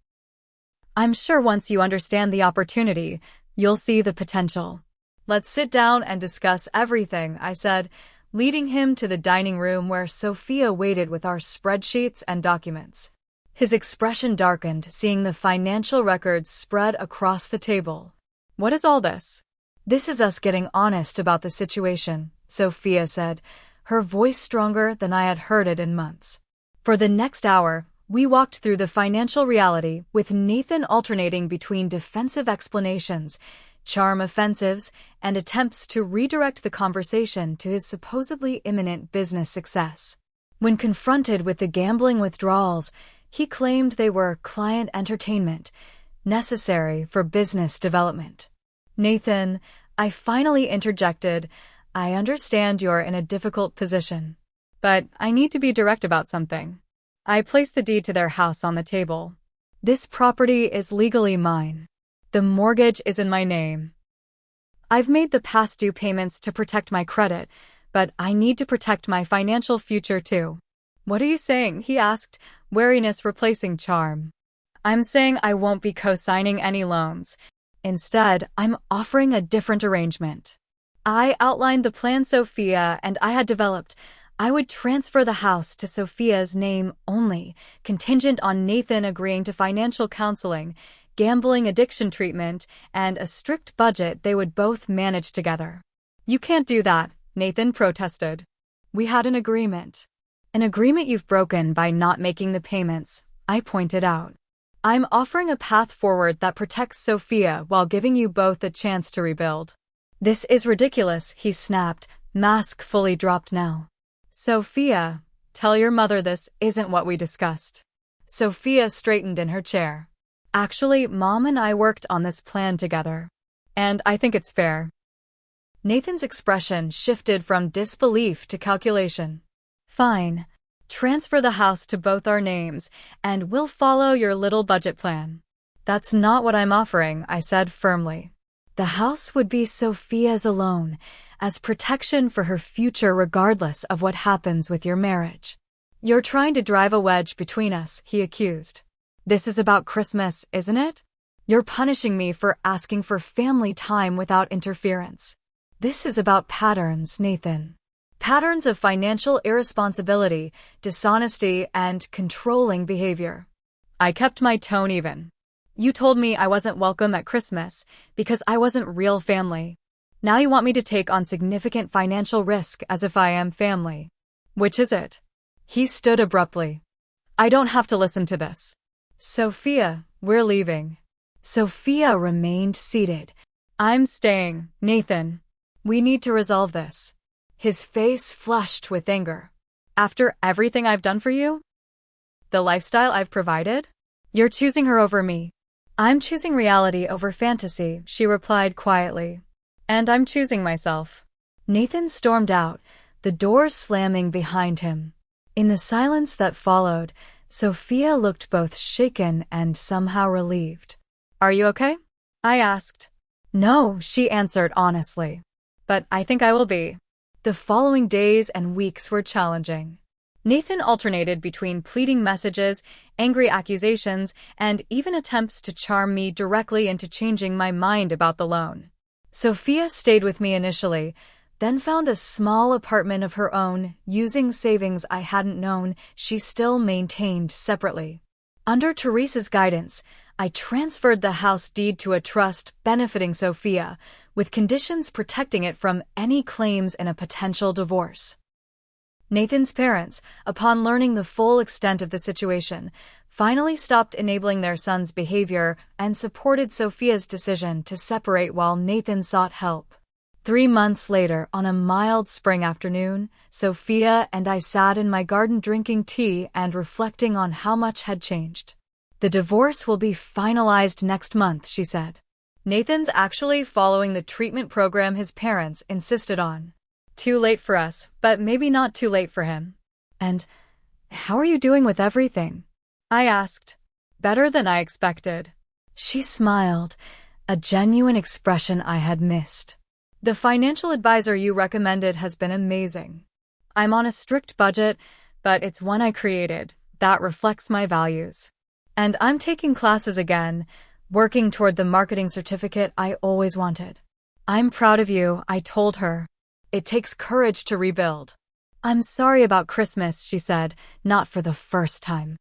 I'm sure once you understand the opportunity, you'll see the potential. Let's sit down and discuss everything, I said, leading him to the dining room where Sophia waited with our spreadsheets and documents. His expression darkened, seeing the financial records spread across the table. What is all this? This is us getting honest about the situation, Sophia said, her voice stronger than I had heard it in months. For the next hour, we walked through the financial reality, with Nathan alternating between defensive explanations, charm offensives, and attempts to redirect the conversation to his supposedly imminent business success. When confronted with the gambling withdrawals, he claimed they were client entertainment, necessary for business development. Nathan, I finally interjected, I understand you're in a difficult position, but I need to be direct about something. I placed the deed to their house on the table. This property is legally mine. The mortgage is in my name. I've made the past due payments to protect my credit, but I need to protect my financial future too. What are you saying? He asked, wariness replacing charm. I'm saying I won't be co-signing any loans. Instead, I'm offering a different arrangement. I outlined the plan Sophia and I had developed. I would transfer the house to Sophia's name only, contingent on Nathan agreeing to financial counseling, gambling addiction treatment, and a strict budget they would both manage together. You can't do that, Nathan protested. We had an agreement. An agreement you've broken by not making the payments, I pointed out. I'm offering a path forward that protects Sophia while giving you both a chance to rebuild. This is ridiculous, he snapped, mask fully dropped now. Sophia, tell your mother this isn't what we discussed. Sophia straightened in her chair. Actually, Mom and I worked on this plan together. And I think it's fair. Nathan's expression shifted from disbelief to calculation. Fine. Transfer the house to both our names, and we'll follow your little budget plan. That's not what I'm offering, I said firmly. The house would be Sophia's alone, as protection for her future regardless of what happens with your marriage. You're trying to drive a wedge between us, he accused. This is about Christmas, isn't it? You're punishing me for asking for family time without interference. This is about patterns, Nathan. Patterns of financial irresponsibility, dishonesty, and controlling behavior. I kept my tone even. You told me I wasn't welcome at Christmas because I wasn't real family. Now you want me to take on significant financial risk as if I am family. Which is it? He stood abruptly. I don't have to listen to this. Sophia, we're leaving. Sophia remained seated. I'm staying, Nathan. We need to resolve this. His face flushed with anger. After everything I've done for you? The lifestyle I've provided? You're choosing her over me. I'm choosing reality over fantasy, she replied quietly. And I'm choosing myself. Nathan stormed out, the door slamming behind him. In the silence that followed, Sophia looked both shaken and somehow relieved. Are you okay? I asked. No, she answered honestly. But I think I will be. The following days and weeks were challenging. Nathan alternated between pleading messages, angry accusations, and even attempts to charm me directly into changing my mind about the loan. Sophia stayed with me initially, then found a small apartment of her own, using savings I hadn't known she still maintained separately. Under Teresa's guidance, I transferred the house deed to a trust benefiting Sophia, with conditions protecting it from any claims in a potential divorce. Nathan's parents, upon learning the full extent of the situation, finally stopped enabling their son's behavior and supported Sophia's decision to separate while Nathan sought help. 3 months later, on a mild spring afternoon, Sophia and I sat in my garden drinking tea and reflecting on how much had changed. The divorce will be finalized next month, she said. Nathan's actually following the treatment program his parents insisted on. Too late for us, but maybe not too late for him. And how are you doing with everything? I asked. Better than I expected. She smiled, a genuine expression I had missed. The financial advisor you recommended has been amazing. I'm on a strict budget, but it's one I created that reflects my values. And I'm taking classes again, working toward the marketing certificate I always wanted. I'm proud of you, I told her. It takes courage to rebuild. I'm sorry about Christmas, she said, not for the first time.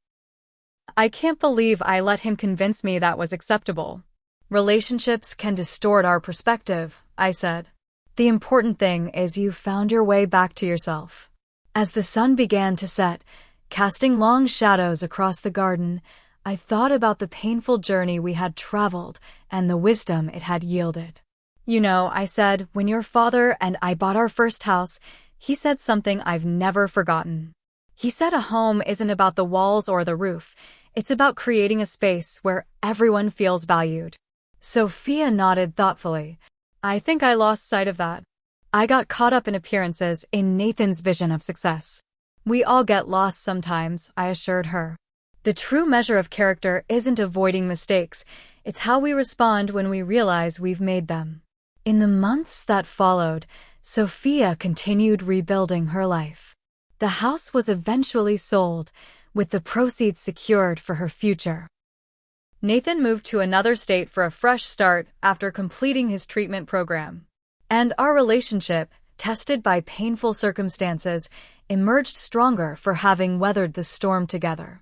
I can't believe I let him convince me that was acceptable. Relationships can distort our perspective, I said. The important thing is you found your way back to yourself. As the sun began to set, casting long shadows across the garden, I thought about the painful journey we had traveled and the wisdom it had yielded. You know, I said, when your father and I bought our first house, he said something I've never forgotten. He said a home isn't about the walls or the roof. It's about creating a space where everyone feels valued. Sophia nodded thoughtfully. I think I lost sight of that. I got caught up in appearances in Nathan's vision of success. We all get lost sometimes, I assured her. The true measure of character isn't avoiding mistakes, it's how we respond when we realize we've made them. In the months that followed, Sophia continued rebuilding her life. The house was eventually sold, with the proceeds secured for her future. Nathan moved to another state for a fresh start after completing his treatment program. And our relationship, tested by painful circumstances, emerged stronger for having weathered the storm together.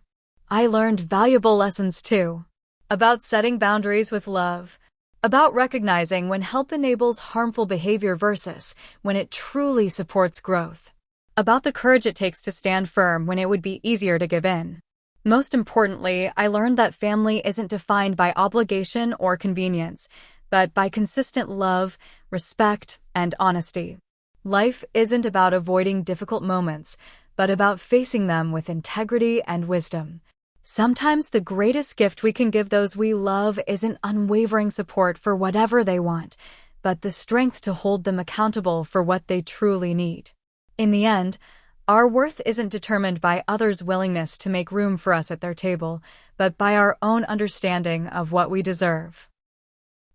I learned valuable lessons too. About setting boundaries with love. About recognizing when help enables harmful behavior versus when it truly supports growth. About the courage it takes to stand firm when it would be easier to give in. Most importantly, I learned that family isn't defined by obligation or convenience, but by consistent love, respect, and honesty. Life isn't about avoiding difficult moments, but about facing them with integrity and wisdom. Sometimes the greatest gift we can give those we love isn't unwavering support for whatever they want, but the strength to hold them accountable for what they truly need. In the end, our worth isn't determined by others' willingness to make room for us at their table, but by our own understanding of what we deserve.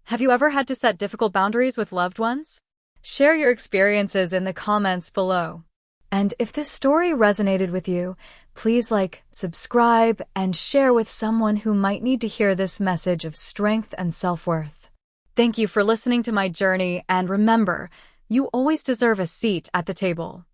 Have you ever had to set difficult boundaries with loved ones? Share your experiences in the comments below. And if this story resonated with you, please like, subscribe, and share with someone who might need to hear this message of strength and self-worth. Thank you for listening to my journey, and remember, you always deserve a seat at the table.